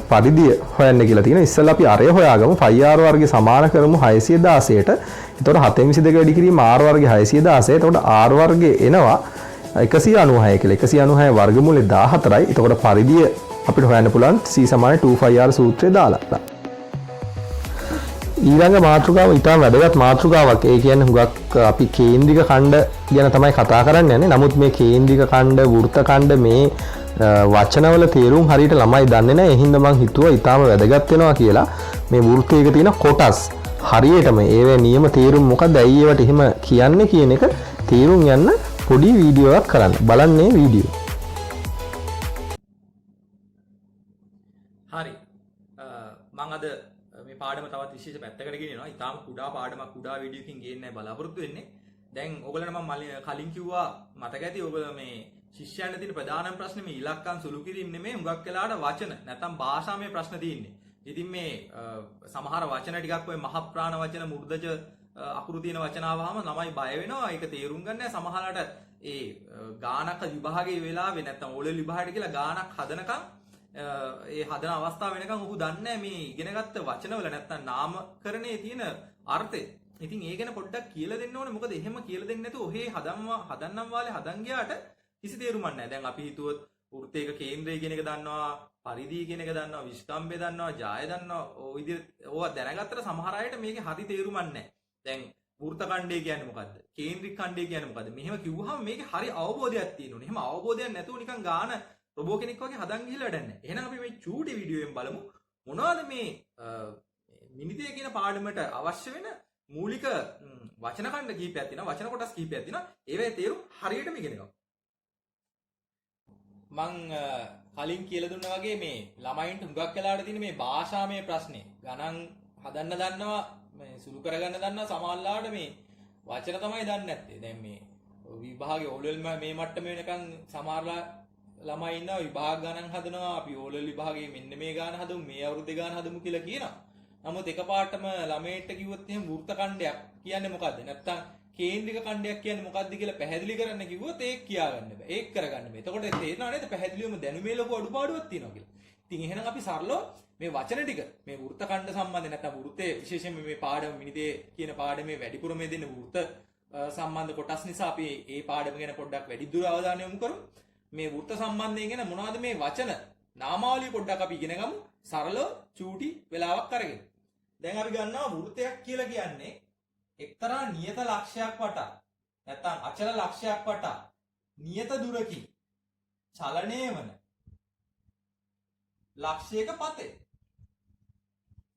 පරිධිය හොයන්න කියලා තියෙනවා. ඉස්සෙල්ලා අපි අරය හොයාගමු. 5r වර්ගය සමාන කරමු 616ට. එතකොට 7න් 22 වැඩි කිරීම r වර්ගය 616. එතකොට r වර්ගය එනවා 196 කියලා. 196 වර්ගමූලේ 14යි. එතකොට පරිධිය අපිට හොයන්න පුළුවන් c = 2πr සූත්‍රය දාලා. ඊළඟ මාතෘකාව ඉතාම වැදගත් මාතෘකාවක්. ඒ කියන්නේ හුඟක් අපි කේන්ද්‍රික ඛණ්ඩ ගැන තමයි කතා කරන්න යන්නේ. නමුත් මේ කේන්ද්‍රික ඛණ්ඩ, වෘත්ත ඛණ්ඩ මේ වචනවල තේරුම් හරියට ළමයි දන්නේ නැහැ. ඒ හින්දා මං හිතුවා ඊටාම වැදගත් වෙනවා කියලා මේ වෘත්තයක තියෙන කොටස් හරියටම ඒවේ නියම තේරුම් මොකක්ද ඇයි ඒවට එහෙම කියන්නේ කියන එක තේරුම් යන්න පොඩි වීඩියෝවක් කරන්න. බලන්නේ වීඩියෝ. හරි. මම අද මේ පාඩම තවත් විශේෂ පැත්තකට ගෙනියනවා. ඊටාම කුඩා පාඩමක් කුඩා වීඩියෝකින් ගේන්නයි බලාපොරොත්තු වෙන්නේ. දැන් ඔයගොල්ලන්ට මම කලින් කිව්වා මතක ඇති ඔයගොල්ලෝ මේ ශිෂ්‍යයන්ට තියෙන ප්‍රධානම ප්‍රශ්නේ මේ ඉලක්කම් සුළු කිරීම නෙමෙයි හුඟක් වෙලාවට වචන නැත්නම් භාෂාමය ප්‍රශ්න තියෙන්නේ. ඉතින් මේ සමහර වචන ටිකක් ඔය මහ ප්‍රාණ වචන මුර්ධජ අකුරු තියෙන වචන ආවම ළමයි බය වෙනවා. ඒක තේරුම් ගන්න නැහැ. සමහරකට ඒ ගානක විභාගයේ වෙලාවේ නැත්නම් ඕලෙල් විභාගයට කියලා ගානක් හදනකම් ඒ හදන අවස්ථාව වෙනකම් ඔහු දන්නේ මේ ඉගෙනගත්ත වචනවල නැත්නම් නාමකරණයේ තියෙන අර්ථය. ඉතින් ඒ ගැන පොඩ්ඩක් කියලා දෙන්න ඕනේ. මොකද එහෙම කියලා දෙන්නේ නැතුව ඔහේ හදන්නම් වාලේ හදන් ගියාට කිසි තේරුමක් නැහැ. දැන් අපි හිතුවොත් වෘත්තයක කේන්ද්‍රය කියන එක දන්නවා, පරිධිය කියන එක දන්නවා, විස්කම්භය දන්නවා, ජාය දන්නවා. ඔය විදිහට ඕවා දැනගත්තට සමහර අයට මේකේ හරි තේරුමක් නැහැ. දැන් වෘත්ත ඛණ්ඩය කියන්නේ මොකද්ද? කේන්ද්‍රික ඛණ්ඩය කියන්නේ මොකද්ද? මෙහෙම කිව්වහම මේකේ හරි අවබෝධයක් තියෙනුනේ. එහෙම අවබෝධයක් නැතුව නිකන් ගාන රොබෝ කෙනෙක් වගේ හදන් ගිහලා වැඩක් නැහැ. එහෙනම් අපි මේ චූටි වීඩියෝයෙන් බලමු මොනවද මේ මිනිතේ කියන පාඩමට අවශ්‍ය වෙන මූලික වචන ඛණ්ඩ කීපයක් තියෙනවා, වචන කොටස් කීපයක් තියෙනවා. ඒවැය තේරුම් හරියටම ඉගෙන ගමු. මං කලින් කියලා දුන්නා වගේ මේ ළමයින්ට හුඟක් වෙලාවට තියෙන මේ භාෂාමය ප්‍රශ්නේ ගණන් හදන්න දන්නවා, මේ සුළු කරගන්න දන්නවා, සමහරවිට මේ වචන තමයි දන්නේ නැත්තේ. දැන් මේ විභාගේ ඕලෙල් මේ මට්ටම වෙනකන් සමහරලා ළමයි ඉන්නවා විභාග ගණන් හදනවා. අපි ඕලෙල් විභාගයේ මෙන්න මේ ගාන හදමු, මේ අවුරුද්දේ ගාන හදමු කියලා කියනවා. නමුත් එකපාරටම ළමයින්ට කිව්වොත් එහෙම වෘත්ත ඛණ්ඩයක් කියන්නේ මොකද්ද? නැත්තම් කේන්ද්‍රික ඛණ්ඩයක් කියන්නේ මොකද්ද කියලා පැහැදිලි කරන්න කිව්වොත් ඒක කියාගන්න බෑ. ඒක කරගන්න බෑ. එතකොට තේරෙනව නේද පැහැදිලිවම දැනුමේ ලොකු අඩුපාඩුවක් තියෙනවා කියලා. ඉතින් එහෙනම් අපි සරලව මේ වචන ටික මේ වෘත්ත ඛණ්ඩ සම්බන්ධ නැත්නම් වෘත්තයේ විශේෂයෙන්ම මේ පාඩම මිනිතේ කියන පාඩමේ වැඩිපුර මේ දෙන වෘත්ත සම්බන්ධ කොටස් නිසා අපි මේ පාඩම ගැන පොඩ්ඩක් වැඩි දුර අවධානය යොමු කරමු. මේ වෘත්ත සම්බන්ධයෙන් ගැන මොනවද මේ වචන නාමාවලිය පොඩ්ඩක් අපි ඉගෙන ගමු. සරලව චූටි වෙලාවක් අරගෙන. දැන් අපි ගන්නවා වෘත්තයක් කියලා කියන්නේ එක්තරා නියත ලක්ෂයක් වටා නැත්නම් අචල ලක්ෂයක් වටා නියත දුරකින් චලනය වන ලක්ෂයක පතේ.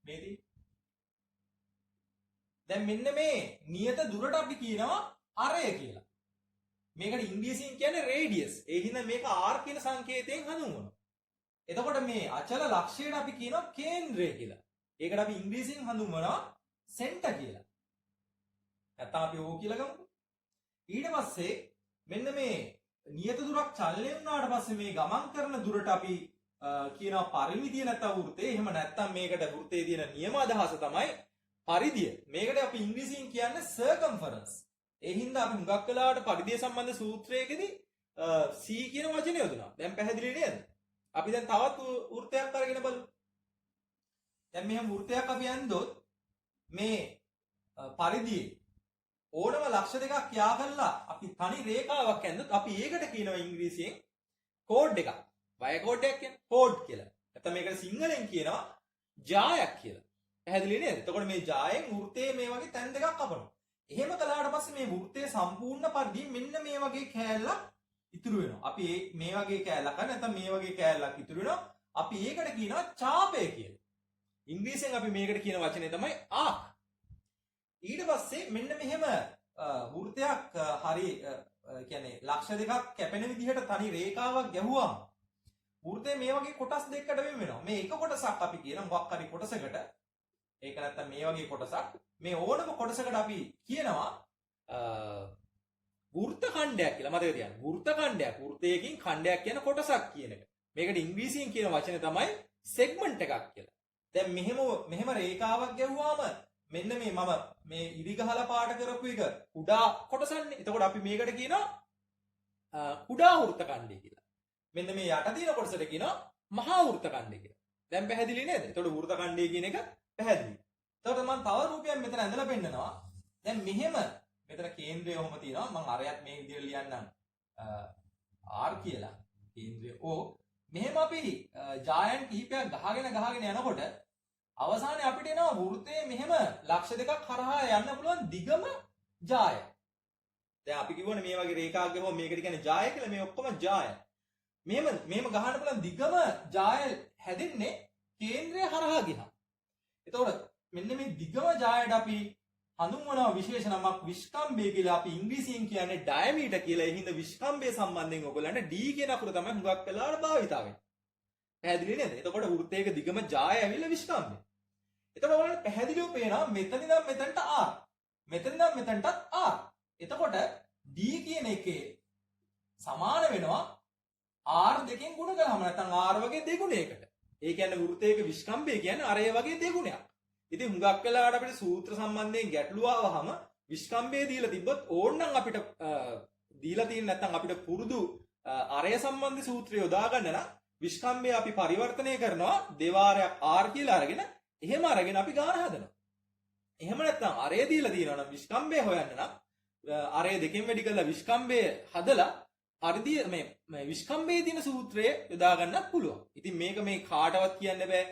මේදී දැන් මෙන්න මේ නියත දුරට අපි කියනවා අරය කියලා. මේකට ඉංග්‍රීසියෙන් කියන්නේ රේඩියස්. ඒ හින්දා මේක r කියන සංකේතයෙන් හඳුන්වනවා. එතකොට මේ අචල ලක්ෂයට අපි කියනවා කේන්ද්‍රය කියලා. ඒකට අපි ඉංග්‍රීසියෙන් හඳුන්වනවා සෙන්ටර් කියලා. නැත්නම් අපි ඕක කියලා ගමුකෝ. ඊට පස්සේ මෙන්න මේ නියත දුරක් චලනය වුණාට පස්සේ මේ ගමන් කරන දුරට අපි කියනවා පරිමිතිය නැත්නම් වෘත්තය. එහෙම නැත්නම් මේකට වෘත්තයේ තියෙන නියම අදහස තමයි පරිධිය. මේකට අපි ඉංග්‍රීසියෙන් කියන්නේ circumference. ඒ හින්දා අපි හුඟක් වෙලාවට පරිධිය සම්බන්ධ සූත්‍රයකදී c කියන වචනේ යොදනවා. දැන් පැහැදිලි නේද? අපි දැන් තවත් වෘත්තයක් අරගෙන බලමු. දැන් මෙහෙම වෘත්තයක් අපි යන්දොත් මේ පරිධියේ ඕනම ලක්ෂ දෙකක් යා කරලා අපි තනි රේඛාවක් ඇඳුත් අපි ඒකට කියනවා ඉංග්‍රීසියෙන් කෝඩ් එකක්. වය කෝඩ් එකක් කියන්නේ කෝඩ් කියලා. නැත්නම් මේකට සිංහලෙන් කියනවා ජායක් කියලා. පැහැදිලි නේද? එතකොට මේ ජායෙන් වෘත්තයේ මේ වගේ තැන් දෙකක් කපනවා. එහෙම කළාට පස්සේ මේ වෘත්තයේ සම්පූර්ණ පරිධිය මෙන්න මේ වගේ කෑල්ලක් ඉතුරු වෙනවා. අපි මේ වගේ කෑල්ලක් නැත්නම් මේ වගේ කෑල්ලක් ඉතුරු වෙනවා. අපි ඒකට කියනවා ඡාපය කියලා. ඉංග්‍රීසියෙන් අපි මේකට කියන වචනේ තමයි ආක්. ඊට පස්සේ මෙන්න මෙහෙම වෘත්තයක් හරි කියන්නේ ලක්ෂ දෙකක් කැපෙන විදිහට තනි රේඛාවක් ගැහුවාම වෘත්තේ මේ වගේ කොටස් දෙකකට වෙන් වෙනවා. මේ එක කොටසක් අපි කියන මොකක් හරි කොටසකට ඒක නැත්තම් මේ වගේ කොටසක් මේ ඕනම කොටසකට අපි කියනවා වෘත්ත ඛණ්ඩයක් කියලා. මතක තියාගන්න. වෘත්ත ඛණ්ඩයක්. වෘත්තයකින් ඛණ්ඩයක් කියන කොටසක් කියන එක. මේකට ඉංග්‍රීසියෙන් කියන වචනේ තමයි සෙග්මන්ට් එකක් කියලා. දැන් මෙහෙම රේඛාවක් ගැහුවාම මෙන්න මේ මම මේ ඉරි ගහලා පාට කරපු එක කුඩා කොටසන්නේ. එතකොට අපි මේකට කියනවා කුඩා වෘත්ත ඛණ්ඩය කියලා. මෙන්න මේ යට තියෙන කොටසට කියනවා මහා වෘත්ත ඛණ්ඩය කියලා. දැන් පැහැදිලි නේද? එතකොට වෘත්ත ඛණ්ඩය කියන එක පැහැදිලි. එතකොට මම තව රූපයක් මෙතන ඇඳලා පෙන්නනවා. දැන් මෙහෙම මෙතන කේන්ද්‍රය ඔහොම තියෙනවා. මම අරයත් මේ විදිහට ලියන්නම් R කියලා. කේන්ද්‍රය O. මෙහෙම අපි ජායන් කිහිපයක් ගහගෙන යනකොට අවසානයේ අපිට එනවා වෘත්තයේ මෙහෙම ලක්ෂ දෙකක් හරහා යන්න පුළුවන් දිගම ජාය. දැන් අපි කිව්වනේ මේ වගේ රේඛාවක් ගහුවම මේකට කියන්නේ ජාය කියලා. මේ ඔක්කොම ජාය. මේම ගහන්න පුළුවන් දිගම ජාය හැදෙන්නේ කේන්ද්‍රය හරහා ගියා. එතකොට මෙන්න මේ දිගම ජායට අපි හඳුන්වනවා විශේෂ නමක් විස්කම්භය කියලා. අපි ඉංග්‍රීසියෙන් කියන්නේ ඩයමීටර් කියලා. ඒ හින්දා විස්කම්භය සම්බන්ධයෙන් ඔයගොල්ලන්ට D කියන අකුර තමයි හුඟක් වෙලාවට භාවිතා වෙන්නේ. පැහැදිලි නේද? එතකොට වෘත්තයක දිගම ජාය ඇවිල්ලා විස්කම්භය. එතකොට ඔයගොල්ලන්ට පැහැදිලිව පේනවා මෙතන ඉඳන් මෙතනට R. මෙතන ඉඳන් මෙතනටත් R. එතකොට D කියන එකේ සමාන වෙනවා R දෙකෙන් ගුණ කරාම නැත්නම් R වගේ දෙගුණයකට. ඒ කියන්නේ වෘත්තයක විස්කම්භය කියන්නේ අර ඒ වගේ දෙගුණයක්. ඉතින් හුඟක් වෙලාවට අපිට සූත්‍ර සම්බන්ධයෙන් ගැටලුව ආවහම විස්කම්භය දීලා තිබ්බොත් ඕනනම් අපිට දීලා තියෙන නැත්නම් අපිට පුරුදු අරය සම්බන්ධ සූත්‍රය යොදා ගන්න නම් විස්කම්භය අපි පරිවර්තනය කරනවා දෙවාරයක් R කියලා අරගෙන එහෙම අරගෙන අපි ගාන හදනවා. එහෙම නැත්නම් අරය දීලා තියෙනවා නම් විස්කම්භය හොයන්න නම් අරය දෙකෙන් වැඩි කරලා විස්කම්භය හදලා පරිදි මේ විස්කම්භයේ තියෙන සූත්‍රය යොදා ගන්නත් පුළුවන්. ඉතින් මේක මේ කාටවත් කියන්න බෑ.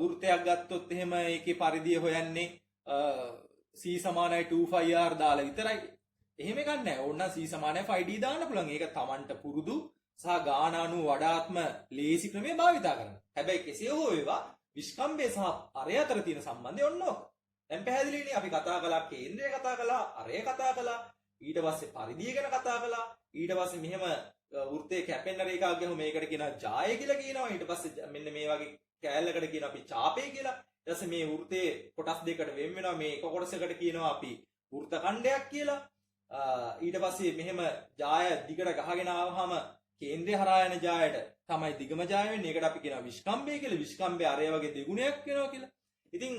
වෘත්තයක් ගත්තොත් එහෙම ඒකේ පරිධිය හොයන්නේ c සමානයි 2πr දාලා විතරයි. එහෙම එකක් නැහැ. ඕනනම් c සමානයි 5d දාන්න පුළුවන්. ඒක Tamanට පුරුදු සහ ගාන අනුව වඩාත්ම ලේසි ක්‍රමයේ භාවිතා කරන්න. හැබැයි කෙසේ හෝ වේවා විස්කම්භය සහ අරය අතර තියෙන සම්බන්ධය ඔන්න ඔක. දැන් පැහැදිලිනේ අපි කතා කළා කේන්ද්‍රය කතා කළා අරය කතා කළා ඊට පස්සේ පරිධිය ගැන කතා කළා ඊට පස්සේ මෙහෙම වෘත්තයේ කැපෙන්න රේඛාවක් ගහම මේකට කියනවා ජාය කියලා කියනවා. ඊට පස්සේ මෙන්න මේ වගේ කෑල්ලකට කියන අපි චාපය කියලා. ඊට පස්සේ මේ වෘත්තයේ කොටස් දෙකකට වෙන් වෙනවා. මේ එක කොටසකට කියනවා අපි වෘත්ත ඛණ්ඩයක් කියලා. ඊට පස්සේ මෙහෙම ජාය දිගට ගහගෙන ආවහම කේන්ද්‍රය හරහා යන ජායට තමයි දිගම ජාය වෙන්නේ. ඒකට අපි කියනවා විස්කම්භය කියලා. විස්කම්භය අරය වගේ දෙගුණයක් වෙනවා කියලා. ඉතින්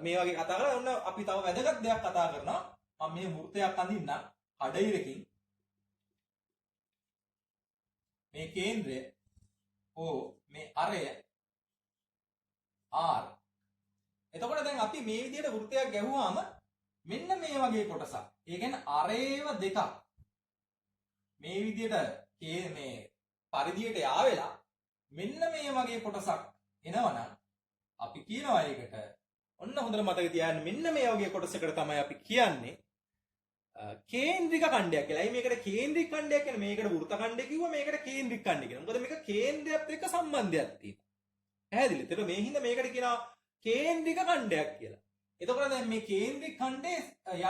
මේ වගේ කතා කරලා ඔන්න අපි තව වැදගත් දෙයක් කතා කරනවා. මම මේ වෘත්තයක් අඳින්නම් කඩයිරකින්. මේ කේන්ද්‍රය O මේ අරය R. එතකොට දැන් අපි මේ විදිහට වෘත්තයක් ගැහුවාම මෙන්න මේ වගේ කොටසක්. ඒ කියන්නේ අරේව දෙකක්. මේ විදිහට මේ පරිධියට යාවෙලා මෙන්න මේ වගේ කොටසක් එනවනම් අපි කියනවා ඒකට ඔන්න හොඳට මතක තියාගන්න මෙන්න මේ වගේ කොටසකට තමයි අපි කියන්නේ කේන්ද්‍රික ඛණ්ඩයක් කියලා. මේකට කේන්ද්‍රික ඛණ්ඩයක් කියන්නේ මේකට වෘත්ත ඛණ්ඩය කිව්වා මේකට කේන්ද්‍රික ඛණ්ඩය කියනවා. මොකද මේක කේන්ද්‍රයත් එක්ක සම්බන්ධයක් තියෙනවා. පැහැදිලිද? ඒතර මේ හින්දා මේකට කියනවා කේන්ද්‍රික ඛණ්ඩයක් කියලා. එතකොට දැන් මේ කේන්ද්‍රික ඛණ්ඩේ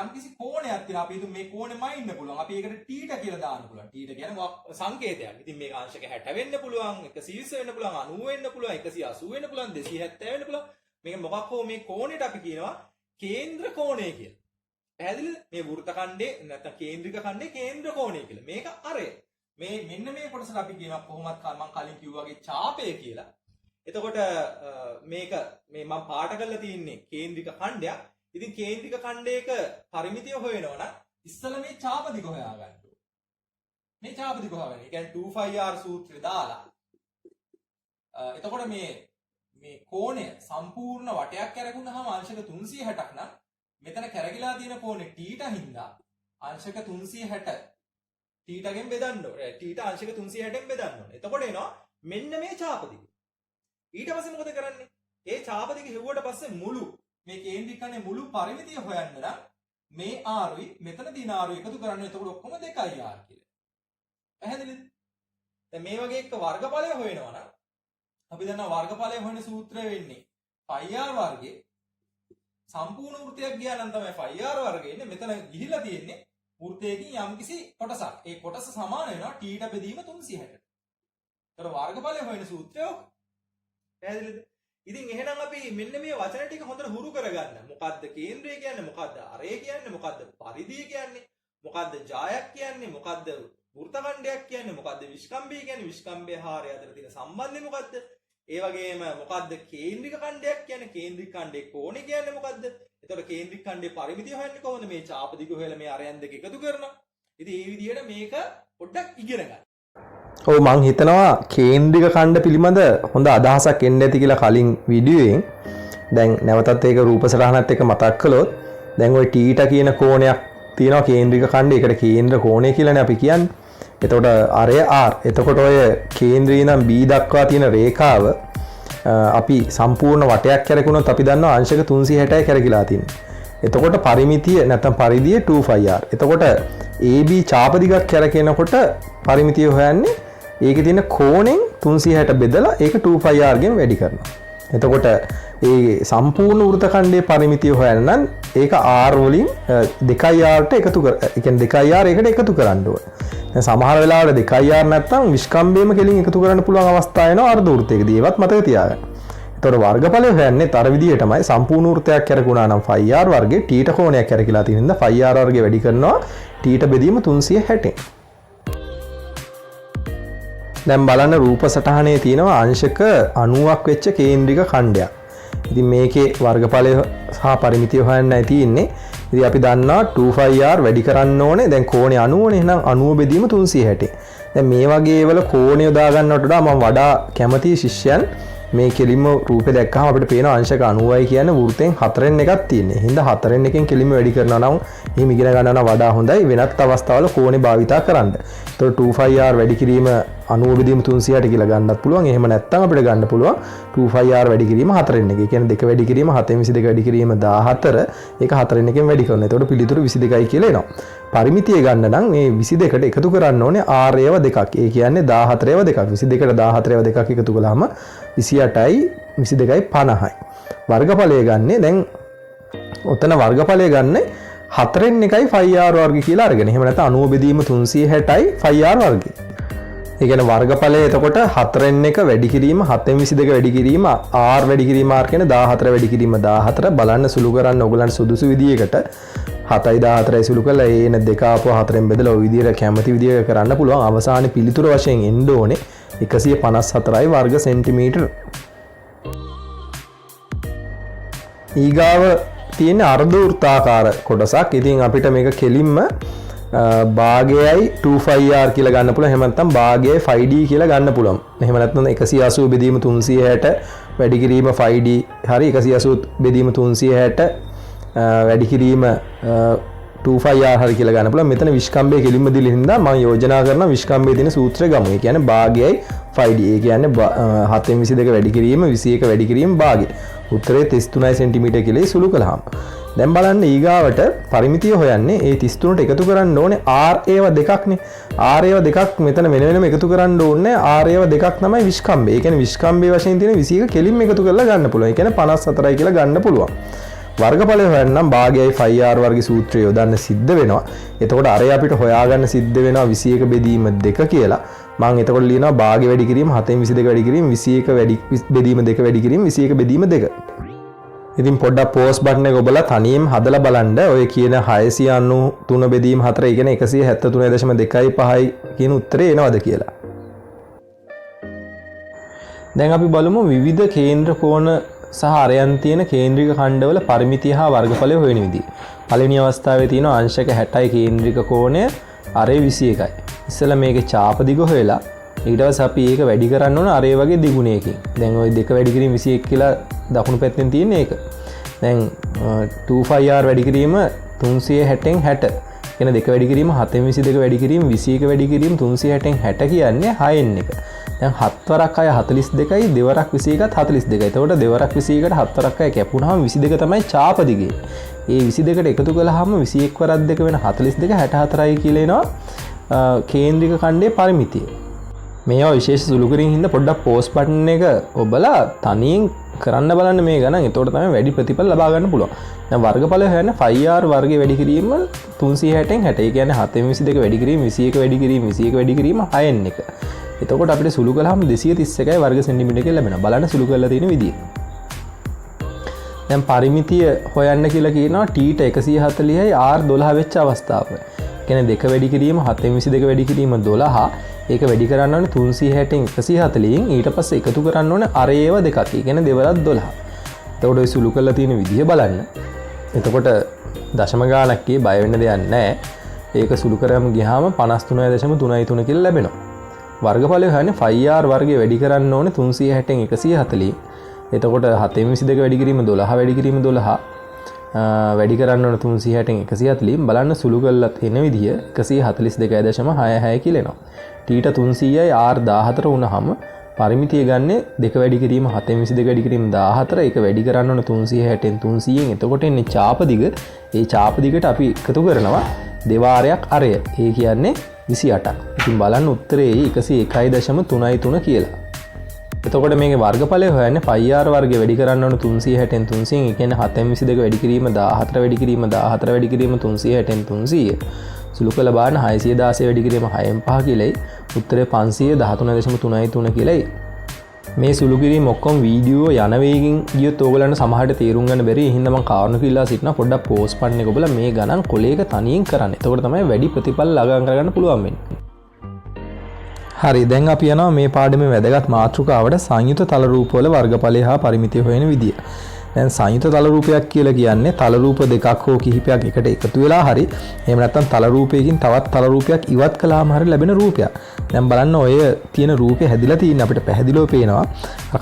යම්කිසි කෝණයක් තියෙනවා. අපි හිතමු මේ කෝණෙමයි ඉන්න පුළුවන්. අපි ඒකට θ කියලා දාන්න පුළුවන්. θ කියන්නේ සංකේතයක්. ඉතින් මේක අංශක 60 වෙන්න පුළුවන්, 120 වෙන්න පුළුවන්, 90 වෙන්න පුළුවන්, 180 වෙන්න පුළුවන්, 270 වෙන්න පුළුවන්. මේක මොකක් හෝ මේ කෝණයට අපි කියනවා කේන්ද්‍ර කෝණය කියලා. පැහැදිලිද? මේ වෘත්ත ඛණ්ඩේ නැත්නම් කේන්ද්‍රික ඛණ්ඩේ කේන්ද්‍ර කෝණය කියලා. මේක අරය. මේ මෙන්න මේ කොටසට අපි කියනවා කොහොමත් මම කලින් කිව්වා වගේ ඡාපය කියලා. එතකොට මේක මේ මම පාට කරලා තියන්නේ කේන්ද්‍රික ඛණ්ඩයක්. ඉතින් කේන්ද්‍රික ඛණ්ඩයක පරිමිතිය හොයනවා නම් ඉස්සෙල්ලා මේ ඡාප දිග හොයා ගන්න ඕනේ. මේ ඡාප දිග හොයාගන්න. ඒ කියන්නේ 2πr සූත්‍රය දාලා එතකොට මේ කෝණය සම්පූර්ණ වටයක් කැරගුණාම අංශක 360ක් නම් මෙතන කැරගිලා තියෙන කෝණේ θ හින්දා අංශක 360 θ ගෙන් බෙදන්න ඕනේ. θ අංශක 360ෙන් බෙදන්න ඕනේ. එතකොට එනවා මෙන්න මේ ඡාප දිග. ඊට පස්සේ මොකද කරන්නේ? ඒ ඡාප දිග හෙව්වට පස්සේ මුළු මේ කේන්ද්‍රික ඛණ්ඩේ මුළු පරිමිතිය හොයන්න නම් මේ ආරුයි මෙතන දින ආරුයි එකතු කරන්න. එතකොට ඔක්කොම 2r කියලා. පැහැදිලිද? දැන් මේ වගේ එක වර්ගඵලය හොයනවා නම් අපි දන්නවා වර්ගඵලය හොයන සූත්‍රය වෙන්නේ πr වර්ගයේ සම්පූර්ණ වෘත්තයක් ගියා නම් තමයි πr වර්ගය ඉන්නේ. මෙතන ගිහිලා තියෙන්නේ වෘත්තයකින් යම්කිසි කොටසක්. ඒ කොටස සමාන වෙනවා t ට බෙදීම 360ට. ඒතර වර්ගඵලය හොයන සූත්‍රය ඔක. පැහැදිලිද? ඉතින් එහෙනම් අපි මෙන්න මේ වචන ටික හොඳට හුරු කරගන්න. මොකද්ද කේන්ද්‍රය කියන්නේ? මොකද්ද අරය කියන්නේ? මොකද්ද පරිධිය කියන්නේ? මොකද්ද ජායක් කියන්නේ? මොකද්ද වෘත්ත ඛණ්ඩයක් කියන්නේ? මොකද්ද විස්කම්භය කියන්නේ? විස්කම්භය හාරය අතර තියෙන සම්බන්ධය මොකද්ද? ඒ වගේම මොකද්ද කේන්ද්‍රික ඛණ්ඩයක් කියන්නේ? කේන්ද්‍රික ඛණ්ඩේ කෝණය කියන්නේ මොකද්ද? එතකොට කේන්ද්‍රික ඛණ්ඩේ පරිමිතිය හොයන්නේ කොහොමද? මේ ඡාප දිග හොයලා මේ අරයන් දෙක එකතු කරනවා. ඉතින් මේ විදිහට මේක පොඩ්ඩක් ඉගෙන ගන්න. ඔව් මං හිතනවා කේන්ද්‍රික ඛණ්ඩ පිළිබඳ හොඳ අදහසක් එන්න ඇති කියලා කලින් වීඩියෝයෙන්. දැන් නැවතත් ඒක රූප සටහනත් එක්ක මතක් කළොත් දැන් ওই θ කියන කෝණයක් තියෙනවා කේන්ද්‍රික ඛණ්ඩේ. ඒකට කේන්ද්‍ර කෝණය කියලානේ අපි කියන්නේ. එතකොට අරය R. එතකොට ඔය කේන්ද්‍රයේ ඉඳන් B දක්වා තියෙන රේඛාව අපි සම්පූර්ණ වටයක් කැරකුණොත් අපි දන්නවා අංශක 360යි කැරකිලා තියෙන්නේ. එතකොට පරිමිතිය නැත්නම් පරිධිය 2πr. එතකොට AB ඡාප දිගක් කැරකෙනකොට පරිමිතිය හොයන්නේ ඒකේ තියෙන කෝණෙන් 360 බෙදලා ඒක 2πr ගෙන් වැඩි කරනවා. එතකොට ඒ සම්පූර්ණ වෘත්තඛණ්ඩයේ පරිමිතිය හොයන්න නම් ඒක r වලින් 2r ට එකතු කර, ඒ කියන්නේ 2r එකට එකතු කරන්න ඕනේ. දැන් සමහර වෙලාවට 2r නැත්නම් විස්කම්බේම කෙලින් එකතු කරන්න පුළුවන් අවස්ථා එනවා අර්ධ වෘත්තයකදී. ඒවත් මතක තියාගන්න. එතකොට වර්ගඵලය හොයන්නේ තර විදියටමයි. සම්පූර්ණ වෘත්තයක් කරකුණා නම් πr වර්ගේ t ට කෝණයක් කරකිලා තියෙන හින්දා πr වර්ගේ වැඩි කරනවා t ට බෙදීම 360. දැන් බලන්න රූප සටහනේ තියෙනවා අංශක 90ක් වෙච්ච කේන්ද්‍රික ඛණ්ඩයක්. ඉතින් මේකේ වර්ගඵලය සහ පරිමිතිය හොයන්නයි තියෙන්නේ. ඉතින් අපි දන්නවා 2πr වැඩි කරන්න ඕනේ. දැන් කෝණය 90 නේ. එහෙනම් 90 බෙදීම 360. දැන් මේ වගේ වල කෝණය යොදා ගන්නවට වඩා මම වඩා කැමති ශිෂ්‍යයන් මේ කෙලින්ම රූපේ දැක්කම අපිට පේන අංශක 90යි කියන්නේ වෘත්තෙන් 4න් එකක් තියෙන්නේ. හින්දා 4න් එකෙන් කෙලින්ම වැඩි කරනවා නම් එහෙම ඉගෙන ගන්නවා වඩා හොඳයි. වෙනත් අවස්ථාවල කෝණේ භාවිතා කරන්න. ඒතකොට 2πr වැඩි කිරීම 90 බෙදීම 360 කියලා ගන්නත් පුළුවන්. එහෙම නැත්නම් අපිට ගන්න පුළුවන් 2πr වැඩි කිරීම 4න් එක. ඒ කියන්නේ 2 වැඩි කිරීම 7/22 වැඩි කිරීම 14. ඒක 4න් එකෙන් වැඩි කරනවා. ඒතකොට පිළිතුරු 22යි කියලා එනවා. පරිමිතිය ගන්න නම් මේ 22ට එකතු කරන්න ඕනේ r ඒව දෙකක්. ඒ කියන්නේ 14 ඒව දෙකක්. 22ට 14 ඒව දෙකක් එකතු කළාම 28යි 22යි 50යි. වර්ගඵලය ගන්නේ දැන් ඔතන වර්ගඵලය ගන්න 4න් එකයි πr වර්ගය කියලා අරගෙන. එහෙම නැත්නම් 90 බෙදීම 360යි πr වර්ගය. ඒ කියන්නේ වර්ගඵලය එතකොට 4න් එක වැඩි කිරීම 7/22 වැඩි කිරීම r වැඩි කිරීම r කියන්නේ 14 වැඩි කිරීම 14 බලන්න සුළු කරන්න ඕගලන්ට සුදුසු විදියකට 7යි 14යි සුළු කරලා එන දෙක ආපුව 4න් බෙදලා ওই විදියට කැමති විදියක කරන්න පුළුවන්. අවසානයේ පිළිතුර වශයෙන් එන්න ඕනේ 154යි වර්ග සෙන්ටිමීටර්. ඊගාව තියෙන අර්ධ වෘත්තාකාර කොටසක්. ඉතින් අපිට මේක කෙලින්ම භාගයයි 2πr කියලා ගන්න පුළුවන්. එහෙම නැත්නම් භාගයයි 5d කියලා ගන්න පුළුවන්. එහෙම නැත්නම් 180 බෙදීම 360 වැඩි කිරීම 5d හරි 180 බෙදීම 360 වැඩි කිරීම 2πr හරි කියලා ගන්න පුළුවන්. මෙතන විස්කම්බය කෙලින්ම දීලා හින්දා මම යෝජනා කරනවා විස්කම්බයේ තියෙන සූත්‍රය ගමු. ඒ කියන්නේ භාගයයි 5d. ඒ කියන්නේ 7/22 වැඩි කිරීම 21 වැඩි කිරීම භාගය. උත්තරේ 33 සෙන්ටිමීටර් කියලා සුළු කළාම. දැන් බලන්න ඊගාවට පරිමිතිය හොයන්නේ ඒ 33ට එකතු කරන්න ඕනේ r ඒව දෙකක්නේ. r ඒව දෙකක් මෙතන වෙන වෙනම එකතු කරන්න ඕනේ. r ඒව දෙකක් තමයි විස්කම්බය. ඒ කියන්නේ විස්කම්බයේ වශයෙන් තියෙන 21 කෙලින්ම එකතු කරලා ගන්න පුළුවන්. ඒ කියන්නේ 54යි කියලා ගන්න පුළුවන්. වර්ගඵලය හොයන්නම් භාගයයි πr වර්ග සූත්‍රය යොදන්න සිද්ධ වෙනවා. එතකොට අරය අපිට හොයාගන්න සිද්ධ වෙනවා 21 බෙදීම 2 කියලා. මම එතකොට ලියනවා භාගය වැඩි කිරීම 7/22 වැඩි කිරීම 21 වැඩි බෙදීම 2 වැඩි කිරීම 21 බෙදීම 2. ඉතින් පොඩ්ඩක් පෝස් බටන් එක ඔබලා තනියම හදලා බලන්න. ඔය කියන 693 බෙදීම 4 ඒ කියන්නේ 173.25යි කියන උත්තරේ එනවද කියලා. දැන් අපි බලමු විවිධ කේන්ද්‍ර කෝණ සහ අරයන් තියෙන කේන්ද්‍රික ඛණ්ඩවල පරිමිතිය හා වර්ගඵලය හොයන විදිහ. පළවෙනි අවස්ථාවේ තියෙනවා අංශක 60යි කේන්ද්‍රික කෝණය අරේ 21යි. ඉස්සෙල්ලා මේකේ චාප දිග හොයලා ඊට පස්සේ අපි ඒක වැඩි කරන්න ඕන අරේ වගේ දිගුණයකින්. දැන් ওই දෙක වැඩි කිරීම 21 කියලා දකුණු පැත්තෙන් තියෙන එක. දැන් 2πr වැඩි කිරීම 360න් 60. කියන දෙක වැඩි කිරීම 7/22 වැඩි කිරීම 21 වැඩි කිරීම 360න් 60 කියන්නේ 6න් එක. දැන් 7 වරක් 6 42යි දෙවරක් 21ත් 42යි. එතකොට දෙවරක් 21කට 7 වරක් 6 කැපුණාම 22 තමයි ඡාප දිගේ. ඒ 22ට එකතු කළාම 21 වරක් 2 වෙන 42 64යි කියලා එනවා කේන්ද්‍රික ඛණ්ඩයේ පරිමිතිය. මේවා විශේෂ සුළු කිරීම හින්දා පොඩ්ඩක් පෝස් බටන් එක ඔබලා තනියෙන් කරන්න බලන්න මේ ගණන්. එතකොට තමයි වැඩි ප්‍රතිඵල ලබා ගන්න පුළුවන්. දැන් වර්ගඵලය හොයන්න πr වර්ගය වැඩි කිරීම 360න් 60. ඒ කියන්නේ 7/22 වැඩි කිරීම 21 වැඩි කිරීම 21 වැඩි කිරීම 6න් එක. එතකොට අපිට සුළු කළාම 231යි වර්ග සෙන්ටිමීටර කියලා ලැබෙනවා. බලන්න සුළු කරලා තියෙන විදිය. දැන් පරිමිතිය හොයන්න කියලා කියනවා t ට 140යි r 12 වෙච්ච අවස්ථාව. කියන්නේ දෙක වැඩි කිරීම 7/22 වැඩි කිරීම 12. ඒක වැඩි කරන්න ඕනේ 360න් 140න් ඊට පස්සේ එකතු කරන්න ඕනේ අරේව දෙකක්. ඒ කියන්නේ දෙවරක් 12. එතකොට ඔය සුළු කරලා තියෙන විදිය බලන්න. එතකොට දශම ගානක්කේ බය වෙන්න දෙයක් නැහැ. ඒක සුළු කරාම ගියාම 53.33 කියලා ලැබෙනවා. වර්ගඵලය හොයන්නේ πr වර්ගය වැඩි කරන්න ඕනේ 360න් 140. එතකොට 7/22 වැඩි කිරීම 12 වැඩි කිරීම 12 වැඩි කරන්න ඕනේ 360න් 140. බලන්න සුළු කරලා තියෙන විදිය 142.66 කියලා එනවා. t ට 300යි r 14 වුණාම පරිමිතිය ගන්නේ දෙක වැඩි කිරීම 7/22 වැඩි කිරීම 14. ඒක වැඩි කරන්න ඕනේ 360න් 300න්. එතකොට එන්නේ ඡාප දිග. ඒ ඡාප දිගට අපි එකතු කරනවා දෙවාරයක් අරය. ඒ කියන්නේ 28ක්. ඉතින් බලන්න උත්තරේ 101.3 කියලා. එතකොට මේකේ වර්ගඵලය හොයන්නේ πr වර්ගය වැඩි කරන්න ඕන 360න් 300. ඒ කියන්නේ 722 වැඩි කිරීම 14 වැඩි කිරීම 14 වැඩි කිරීම 360න් 300. සුළු කළ බලන්න 616 වැඩි කිරීම 6න් 5 කියලායි. උත්තරේ 513.33 කියලායි. මේ සුළු කිරීම ඔක්කොම වීඩියෝ යන වේගින් ගියොත් ඕගලන්ට සමහරට තේරුම් ගන්න බැරි. ඒ හින්දා මම කාරණා කිල්ලා සිටිනවා පොඩ්ඩක් පෝස් පන්න එක ඔබලා මේ ගණන් කොලේක තනියෙන් කරන්න. එතකොට තමයි වැඩි ප්‍රතිඵල ළඟා කරගන්න පුළුවන් වෙන්නේ. හරි දැන් අපි යනවා මේ පාඩමේ වැදගත් මාතෘකාවට සංයුත තල රූපවල වර්ගඵලය හා පරිමිතිය හොයන විදිය. දැන් සංයුත තල රූපයක් කියලා කියන්නේ තල රූප දෙකක් හෝ කිහිපයක් එකට එකතු වෙලා හරි එහෙම නැත්නම් තල රූපයකින් තවත් තල රූපයක් ඉවත් කළාම හරි ලැබෙන රූපයක්. දැන් බලන්න ඔය තියෙන රූපේ හැදිලා තියෙන අපිට පැහැදිලිව පේනවා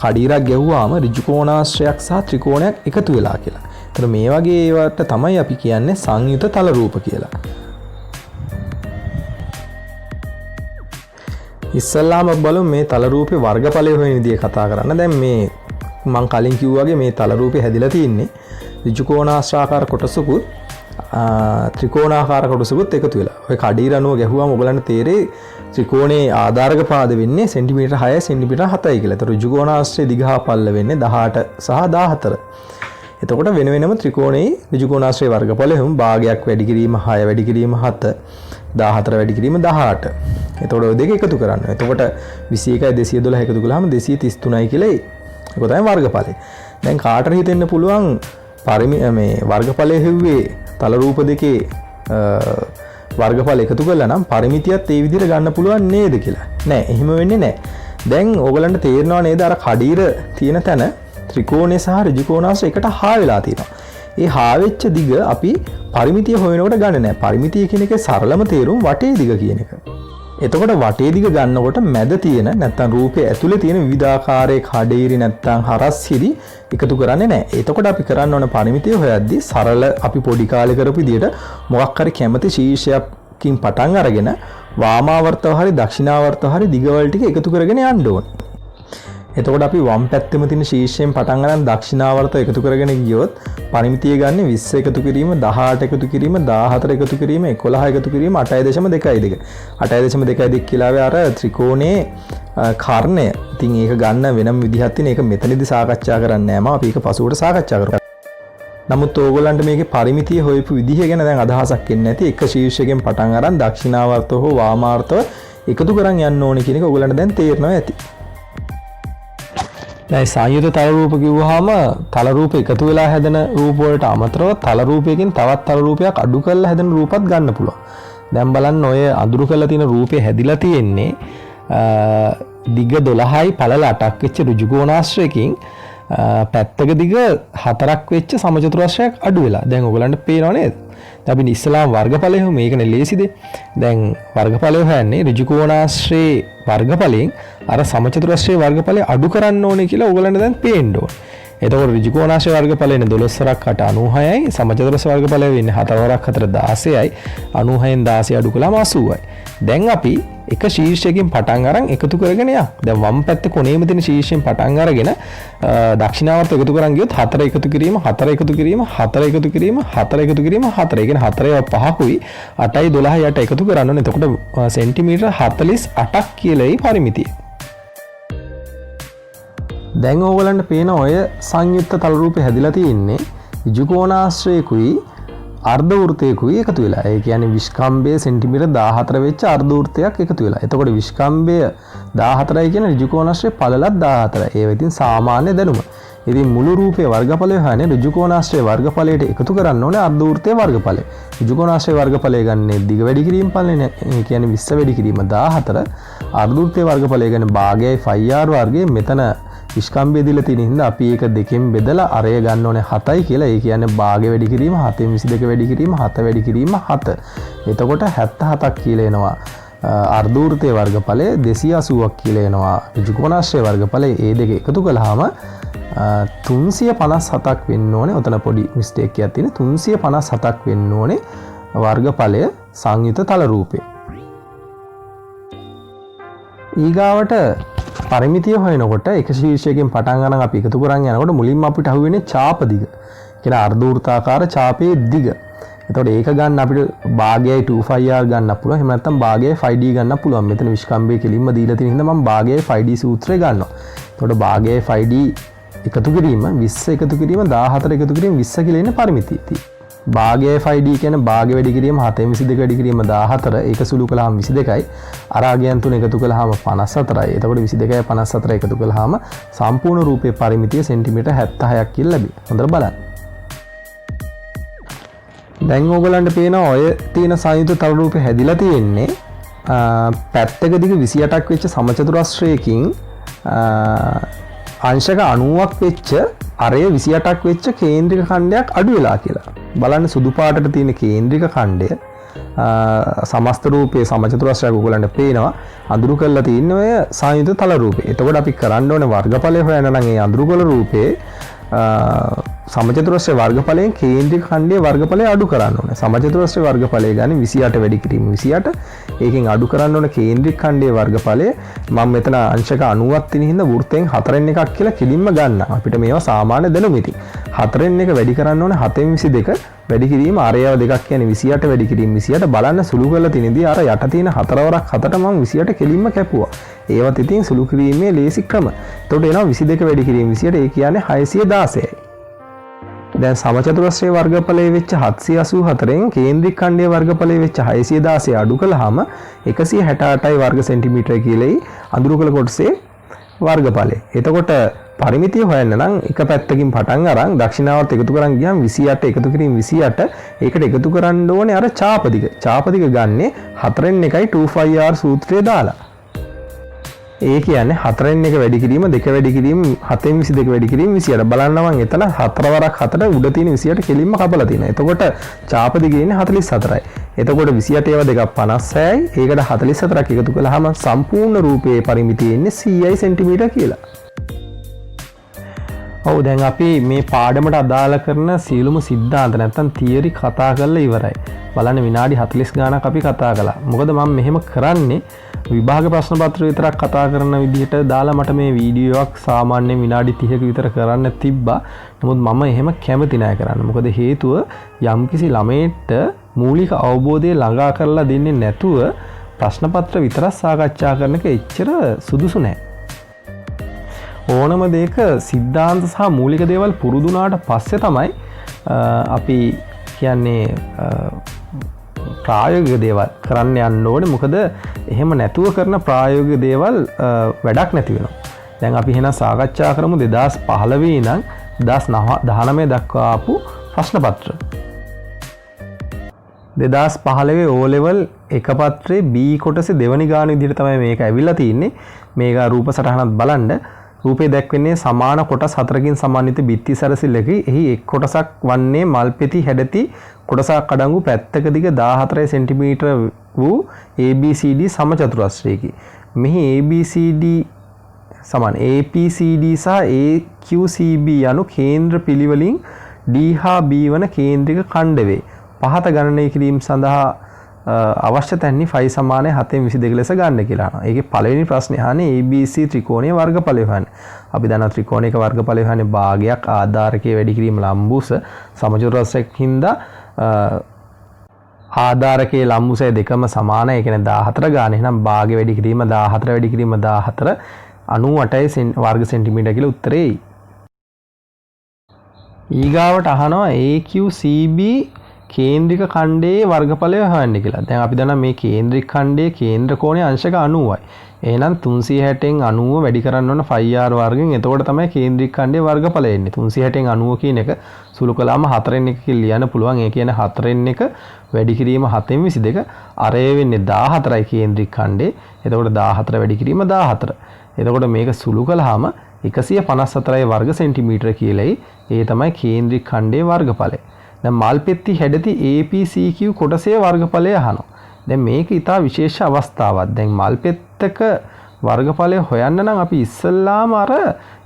කඩීරක් ගැහුවාම ඍජු කෝණාශ්‍රයක් සහ ත්‍රිකෝණයක් එකතු වෙලා කියලා. ඒතර මේ වගේ ඒවට තමයි අපි කියන්නේ සංයුත තල රූප කියලා. ඉස්සල්ලාම බලමු මේ තල රූපේ වර්ගඵලය හොයන විදිය කතා කරන්න. දැන් මේ මම කලින් කිව්වාගේ මේ තල රූපේ හැදිලා තියෙන්නේ ඍජු කෝණාශ්‍රාකාර කොටසකුත් ත්‍රිකෝණාකාර කොටසකුත් එකතු වෙලා. ඔය කඩීර අණුව ගැහුවාම ඔයගලන්ට තේරෙයි ත්‍රිකෝණේ ආධාරක පාද වෙන්නේ සෙන්ටිමීටර් 6 සෙන්ටිමීටර් 7යි කියලා. ඒතර ඍජු කෝණාශ්‍රයේ දිග හා පල්ල වෙන්නේ 18 සහ 14. එතකොට වෙන වෙනම ත්‍රිකෝණේ ඍජු කෝණාශ්‍රයේ වර්ගඵලය හුම් භාගයක් වැඩි කිරීම 6 වැඩි කිරීම 7 14 වැඩි කිරීම 18. එතකොට ඔය දෙක එකතු කරන්න. එතකොට 21යි 212 එකතු කළාම 233යි කියලා ඒක තමයි වර්ගඵලය. දැන් කාටට හිතෙන්න පුළුවන් මේ වර්ගඵලය හෙව්වේ තල රූප දෙකේ වර්ගඵල එකතු කළා නම් පරිමිතියත් ඒ විදිහට ගන්න පුළුවන් නේද කියලා. නෑ එහෙම වෙන්නේ නෑ. දැන් ඕගලන්ට තේරෙනවා නේද අර කඩීර තියෙන තැන ත්‍රිකෝණය සහ ඍජු කෝණාශ්‍රය එකට හා වෙලා තියෙනවා. ඒ හා වෙච්ච දිග අපි පරිමිතිය හොයනකොට ගන්න නෑ. පරිමිතිය කියන එකේ සරලම තේරුම වටේ දිග කියන එක. එතකොට වටේ දිග ගන්නකොට මැද තියෙන නැත්තම් රූපේ ඇතුලේ තියෙන විවිධාකාරයේ කඩේරි නැත්තම් හරස්හිරි එකතු කරන්නේ නැහැ. එතකොට අපි කරන්න ඕන පරිමිතිය හොයද්දී සරල අපි පොඩි කාලේ කරපු විදිහට මොකක් හරි කැමති ශීර්ෂයකින් පටන් අරගෙන වාමාවර්තව හරි දක්ෂිනාවර්තව හරි දිගවල ටික එකතු කරගෙන යන්න ඕනේ. එතකොට අපි වම් පැත්තෙම තියෙන ශීර්ෂයෙන් පටන් ගන්න දක්ෂිනාවර්ත එකතු කරගෙන ගියොත් පරිමිතිය ගන්න 20 එකතු කිරීම 18 එකතු කිරීම 14 එකතු කිරීම 11 එකතු කිරීම 8.22 8.22 කියලා අර ත්‍රිකෝණේ කර්ණය. ඉතින් ඒක ගන්න වෙනම විදිහක් තියෙන. ඒක මෙතනදී සාකච්ඡා කරන්නේ නැහැ. මම අපි ඒක පසුවට සාකච්ඡා කරමු. නමුත් ඕගොල්ලන්ට මේකේ පරිමිතිය හොයපු විදිහ ගැන දැන් අදහසක් එන්නේ නැති. එක ශීර්ෂයෙන් පටන් අරන් දක්ෂිනාවර්තව හෝ වාමාවර්තව එකතු කරන් යන්න ඕනේ කියන එක ඕගොල්ලන්ට දැන් තේරෙනවා ඇති. දැන් සංයුත තල රූප කිව්වහම තල රූප එකතු වෙලා හැදෙන රූප වලට අමතරව තල රූපයකින් තවත් තල රූපයක් අඩු කරලා හැදෙන රූපත් ගන්න පුළුවන්. දැන් බලන්න ඔය අඳුරු කරලා තියෙන රූපේ හැදිලා තියෙන්නේ දිග 12යි පළල 8ක් වෙච්ච ඍජු කෝණාශ්‍රයකින් පැත්තක දිග 4ක් වෙච්ච සමචතුරාශ්‍රයක් අඩු වෙලා. දැන් ඔයගලන්ට පේනව නේද? දැන් අපි ඉස්සලාම වර්ගඵලය හොයමු. මේකනේ ලේසිද? දැන් වර්ගඵලය හොයන්නේ ඍජු කෝණාශ්‍රයේ වර්ගඵලයෙන් අර සමචතුරාශ්‍රයේ වර්ගඵලය අඩු කරන්න ඕනේ කියලා ඔයගලන්ට දැන් පේන්න ඕනේ. එතකොට ඍජු කෝණාශ්‍රයේ වර්ගඵලය ඉන්නේ 12ක් 8 96යි. සමචතුරාශ්‍රයේ වර්ගඵලය වෙන්නේ 4ක් 4 16යි. 96න් 16 අඩු කළාම 80යි. දැන් අපි එක ශීර්ෂයකින් පටන් අරන් එකතු කරගෙන යන්න. දැන් වම් පැත්තේ කොනේම තියෙන ශීර්ෂයෙන් පටන් අරගෙන දක්ෂිනාවර්ත එකතු කරන් ගියොත් 4 එකතු කිරීම 4 එකතු කිරීම 4 එකතු කිරීම 4 එකතු කිරීම 4. ඒ කියන්නේ 4 5කුයි 8යි 12යි 8 එකතු කරන්න ඕනේ. එතකොට සෙන්ටිමීටර් 48ක් කියලායි පරිමිතිය. දැන් ඕගලන්ට පේන ඔය සංයුක්ත තල රූපේ හැදිලා තියෙන්නේ ඍජු කෝණාශ්‍රයකුයි අර්ධ වෘත්තයකුයි එකතු වෙලා. ඒ කියන්නේ විස්කම්භය සෙන්ටිමීටර් 14 වෙච්ච අර්ධ වෘත්තයක් එකතු වෙලා. එතකොට විස්කම්භය 14යි කියන ඍජු කෝණාශ්‍රයේ පළලත් 14. ඒව ඉතින් සාමාන්‍ය දැනුම. ඉතින් මුළු රූපයේ වර්ගඵලය හොයන්නේ ඍජු කෝණාශ්‍රයේ වර්ගඵලයට එකතු කරන්න ඕනේ අර්ධ වෘත්තයේ වර්ගඵලය. ඍජු කෝණාශ්‍රයේ වර්ගඵලය ගන්නේ දිග වැඩි කිරීම පළලනේ. ඒ කියන්නේ 20 වැඩි කිරීම 14. අර්ධ වෘත්තයේ වර්ගඵලය ගන්නේ භාගයයි ෆයි ආර් වර්ගයේ මෙතන විස්කම්භය දීලා තියෙන හින්දා අපි ඒක දෙකෙන් බෙදලා අරය ගන්න ඕනේ 7යි කියලා. ඒ කියන්නේ භාගය වැඩි කිරීම 7න් 22 වැඩි කිරීම 7 වැඩි කිරීම 7. එතකොට 77ක් කියලා එනවා. අර්ධ වෘත්තයේ වර්ගඵලය 280ක් කියලා එනවා. ඍජු කෝණාශ්‍රයේ වර්ගඵලය ඒ දෙක එකතු කළාම 357ක් වෙන්න ඕනේ. ඔතන පොඩි මිස්ටේක් එකක් තියෙන. 357ක් වෙන්න ඕනේ වර්ගඵලය සංයුත තල රූපේ. ඊගාවට පරිමිතිය හොයනකොට එක ශීර්ෂයකින් පටන් ගන්න අපි එකතු කරන් යනකොට මුලින්ම අපිට අහුවෙන්නේ ඡාප දිග. කියන අර්ධ වෘත්තාකාර ඡාපයේ දිග. එතකොට ඒක ගන්න අපිට භාගයයි 25R ගන්න පුළුවන්. එහෙම නැත්නම් භාගයයි 5D ගන්න පුළුවන්. මෙතන විස්කම්බේ කෙලින්ම දීලා තියෙන හින්දා මම භාගයයි 5D සූත්‍රය ගන්නවා. එතකොට භාගයයි 5D එකතු කිරීම 20 එකතු කිරීම 14 එකතු කිරීම 20 කියලා ඉන්න පරිමිතිය තියෙනවා. භාගයයි 5D කියන්නේ භාගය වැඩි කිරීම 7 22 වැඩි කිරීම 14 ඒක සුළු කළාම 22යි. අරාගයන් තුන එකතු කළාම 54යි. එතකොට 22යි 54 එකතු කළාම සම්පූර්ණ රූපේ පරිමිතිය සෙන්ටිමීටර් 76ක් කියලා ලැබෙයි. හොඳට බලන්න. දැන් ඕගලන්ට පේනවා ඔය තියෙන සංයුත තල රූපේ හැදිලා තියෙන්නේ පැත්තක දිග 28ක් වෙච්ච සමචතුරස්‍රයකින් අංශක 90ක් වෙච්ච අරය 28ක් වෙච්ච කේන්ද්‍රික ඛණ්ඩයක් අඩු වෙලා කියලා. බලන්න සුදු පාටට තියෙන කේන්ද්‍රික ඛණ්ඩය සමස්ත රූපයේ සමචතුරස්‍රයක් ඕගලන්ට පේනවා. අඳුරු කරලා තියෙන්නේ ඔය සංයුත තල රූපේ. එතකොට අපි කරන්න ඕනේ වර්ගඵලය හොයන්න නම් ඒ අඳුරු කළ රූපේ සමචතුරස්‍රයේ වර්ගඵලයෙන් කේන්ද්‍රික ඛණ්ඩයේ වර්ගඵලය අඩු කරන්න ඕනේ. සමචතුරස්‍රයේ වර්ගඵලය ගන්න 28 වැඩි කිරීම 28. ඒකෙන් අඩු කරන්න ඕනේ කේන්ද්‍රික ඛණ්ඩයේ වර්ගඵලය. මම මෙතන අංශක 90ක් තියෙන හින්දා වෘත්තයෙන් 4න් එකක් කියලා කිලින්ම ගන්නවා. අපිට මේවා සාමාන්‍ය දැනුම ඉතින්. 4න් එක වැඩි කරන්න ඕනේ 7න් 22 වැඩි කිරීම අරයව දෙකක් කියන්නේ 28 වැඩි කිරීම 28 බලන්න සුළු කරලා තියෙනදී අර යට තියෙන 4 වරක් 7ට මම 28 කෙලින්ම කැපුවා. ඒවත් ඉතින් සුළු කිරීමේ ලේසි ක්‍රම. එතකොට එනවා 22 වැඩි කිරීම 28 ඒ කියන්නේ 616යි. දැන් සමචතුරස්‍රයේ වර්ගඵලය වෙච්ච 784න් කේන්ද්‍රික ඛණ්ඩයේ වර්ගඵලය වෙච්ච 616 අඩු කළාම 168යි වර්ග සෙන්ටිමීටර කියලායි අඳුරු කළ කොටසේ වර්ගඵලය. එතකොට පරිමිතිය හොයන්න නම් එක පැත්තකින් පටන් අරන් දක්ෂිනාවත් එකතු කරන් ගියාම 28 එකතු කිරීම 28 ඒකට එකතු කරන්න ඕනේ අර ඡාපදික. ඡාපදික ගන්නේ 4න් එකයි 25R සූත්‍රය දාලා. ඒ කියන්නේ 4න් එක වැඩි කිරීම 2 වැඩි කිරීම 7න් 22 වැඩි කිරීම 28. බලන්න මම එතන 4 වරක් 7ට උඩ තියෙන 28 කෙලින්ම කපලා තියෙනවා. එතකොට ඡාපදික ඉන්නේ 44යි. එතකොට 28 ඒවා දෙකක් 56යි. ඒකට 44ක් එකතු කළාම සම්පූර්ණ රූපයේ පරිමිතිය ඉන්නේ 100යි සෙන්ටිමීටර කියලා. ඔව් දැන් අපි මේ පාඩමට අදාළ කරන සියලුම සිද්ධාන්ත නැත්තම් තියරි කතා කරලා ඉවරයි. බලන්න විනාඩි 40 ගාණක් අපි කතා කළා. මොකද මම මෙහෙම කරන්නේ විභාග ප්‍රශ්න පත්‍ර විතරක් කතා කරන විදිහට දාලා මට මේ වීඩියෝ එකක් සාමාන්‍යයෙන් විනාඩි 30ක විතර කරන්න තිබ්බා. නමුත් මම එහෙම කැමති නැහැ කරන්න. මොකද හේතුව යම්කිසි ළමයෙක්ට මූලික අවබෝධය ළඟා කරලා දෙන්නේ නැතුව ප්‍රශ්න පත්‍ර විතරක් සාකච්ඡා කරන එක එච්චර සුදුසු නැහැ. ඕනම දෙයක සිද්ධාන්ත සහ මූලික දේවල් පුරුදු වුණාට පස්සේ තමයි අපි කියන්නේ ප්‍රායෝගික දේවල් කරන්න යන්න ඕනේ. මොකද එහෙම නැතුව කරන ප්‍රායෝගික දේවල් වැඩක් නැති වෙනවා. දැන් අපි එහෙනම් සාකච්ඡා කරමු 2015 ඉඳන් 2019 දක්වා ආපු ප්‍රශ්න පත්‍ර. 2015 O level එක පත්‍රයේ B කොටසේ දෙවනි ගාන විදිහට තමයි මේක ඇවිල්ලා තින්නේ. මේක රූප සටහනත් බලන්න. රූපේ දැක්වෙන්නේ සමාන කොටස් හතරකින් සමන්විත බිත්ති සැරසිල්ලකි. එහි එක් කොටසක් වන්නේ මල්පෙති හැඩති කොටසක් අඩංගු පැත්තක දිග 14 සෙන්ටිමීටර වූ ABCD සමචතුරස්‍රයකි. මෙහි ABCD සමාන APCD සහ AQCB යනු කේන්ද්‍ර පිළිවෙලින් D හා B වන කේන්ද්‍රික ඛණ්ඩ වේ. පහත ගණනය කිරීම සඳහා අවශ්‍ය තැන්නේ 5 සමානයි 7/22 ලෙස ගන්න කියලා. ඒකේ පළවෙනි ප්‍රශ්නේ අහන්නේ ABC ත්‍රිකෝණයේ වර්ගඵලය හොයන්න. අපි දන්නා ත්‍රිකෝණයක වර්ගඵලය හොයන්නේ භාගයක් ආධාරකයේ වැඩි කිරීම ලම්බුස සමචතුරස්‍රයක් හින්දා ආධාරකයේ ලම්බුසය දෙකම සමානයි. ඒ කියන්නේ 14 ගන්න. එහෙනම් භාගය වැඩි කිරීම 14 වැඩි කිරීම 14 98 වර්ග සෙන්ටිමීටර කියලා උත්තරේ එයි. ඊගාවට අහනවා AQCB කේන්ද්‍රික ඛණ්ඩයේ වර්ගඵලය හොයන්න කියලා. දැන් අපි දන්නා මේ කේන්ද්‍රික ඛණ්ඩයේ කේන්ද්‍ර කෝණය අංශක 90යි. එහෙනම් 360න් 90 වැඩි කරන්න ඕන 5r වර්ගෙන්. එතකොට තමයි කේන්ද්‍රික ඛණ්ඩයේ වර්ගඵලය එන්නේ. 360න් 90 කියන එක සුළු කළාම 4න් 1 කියලා ලියන්න පුළුවන්. ඒ කියන්නේ 4න් 1 වැඩි කිරීම 7/22 අරය වෙන්නේ 14යි කේන්ද්‍රික ඛණ්ඩේ. එතකොට 14 වැඩි කිරීම 14. එතකොට මේක සුළු කළාම 154යි වර්ග සෙන්ටිමීටර කියලායි. ඒ තමයි කේන්ද්‍රික ඛණ්ඩයේ වර්ගඵලය. දැන් මල්පෙත්ති හැඩති APCQ කොටසේ වර්ගඵලය අහනවා. දැන් මේක ඊටා විශේෂ අවස්ථාවක්. දැන් මල්පෙත්තක වර්ගඵලය හොයන්න නම් අපි ඉස්සල්ලාම අර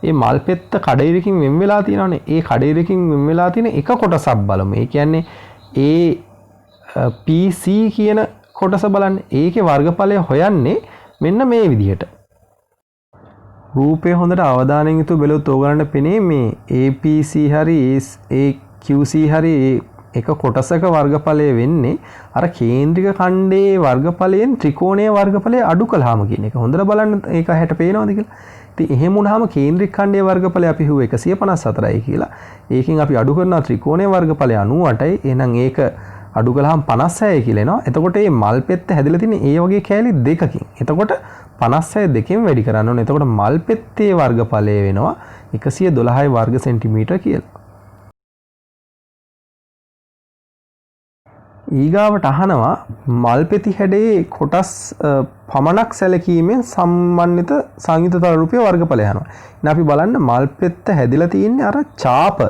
මේ මල්පෙත්ත කඩේරකින් වෙන් වෙලා තියෙනවානේ. ඒ කඩේරකින් වෙන් වෙලා තියෙන එක කොටසක් බලමු. ඒ කියන්නේ APC කියන කොටස බලන්න. ඒකේ වර්ගඵලය හොයන්නේ මෙන්න මේ විදිහට. රූපය හොඳට අවධානයෙන් යුතුව බැලුවොත් ඕගලන්ට පෙනේ මේ APC හරි QC හරි එක කොටසක වර්ගඵලය වෙන්නේ අර කේන්ද්‍රික ඛණ්ඩයේ වර්ගඵලයෙන් ත්‍රිකෝණයේ වර්ගඵලය අඩු කළාම කියන එක. හොඳට බලන්න ඒක හැට පේනවද කියලා. ඉතින් එහෙම වුණාම කේන්ද්‍රික ඛණ්ඩයේ වර්ගඵලය අපි හුව 154යි කියලා. ඒකෙන් අපි අඩු කරනවා ත්‍රිකෝණයේ වර්ගඵලය 98යි. එහෙනම් ඒක අඩු කළාම 56 කියලා එනවා. එතකොට මේ මල් පෙත්ත හැදිලා තියෙන්නේ ඒ වගේ කෑලි දෙකකින්. එතකොට 56 දෙකෙන් වැඩි කරන්න ඕනේ. එතකොට මල් පෙත්තේ වර්ගඵලය වෙනවා 112 වර්ග සෙන්ටිමීටර කියලා. ඊගාවට අහනවා මල් පෙති හැඩයේ කොටස් පමණක් සැලකීමෙන් සම්බන්ධිත සංයුත රූපයේ වර්ගඵලය යනවා. ඉතින් අපි බලන්න මල් පෙත්ත හැදිලා තියෙන්නේ අර ඡාප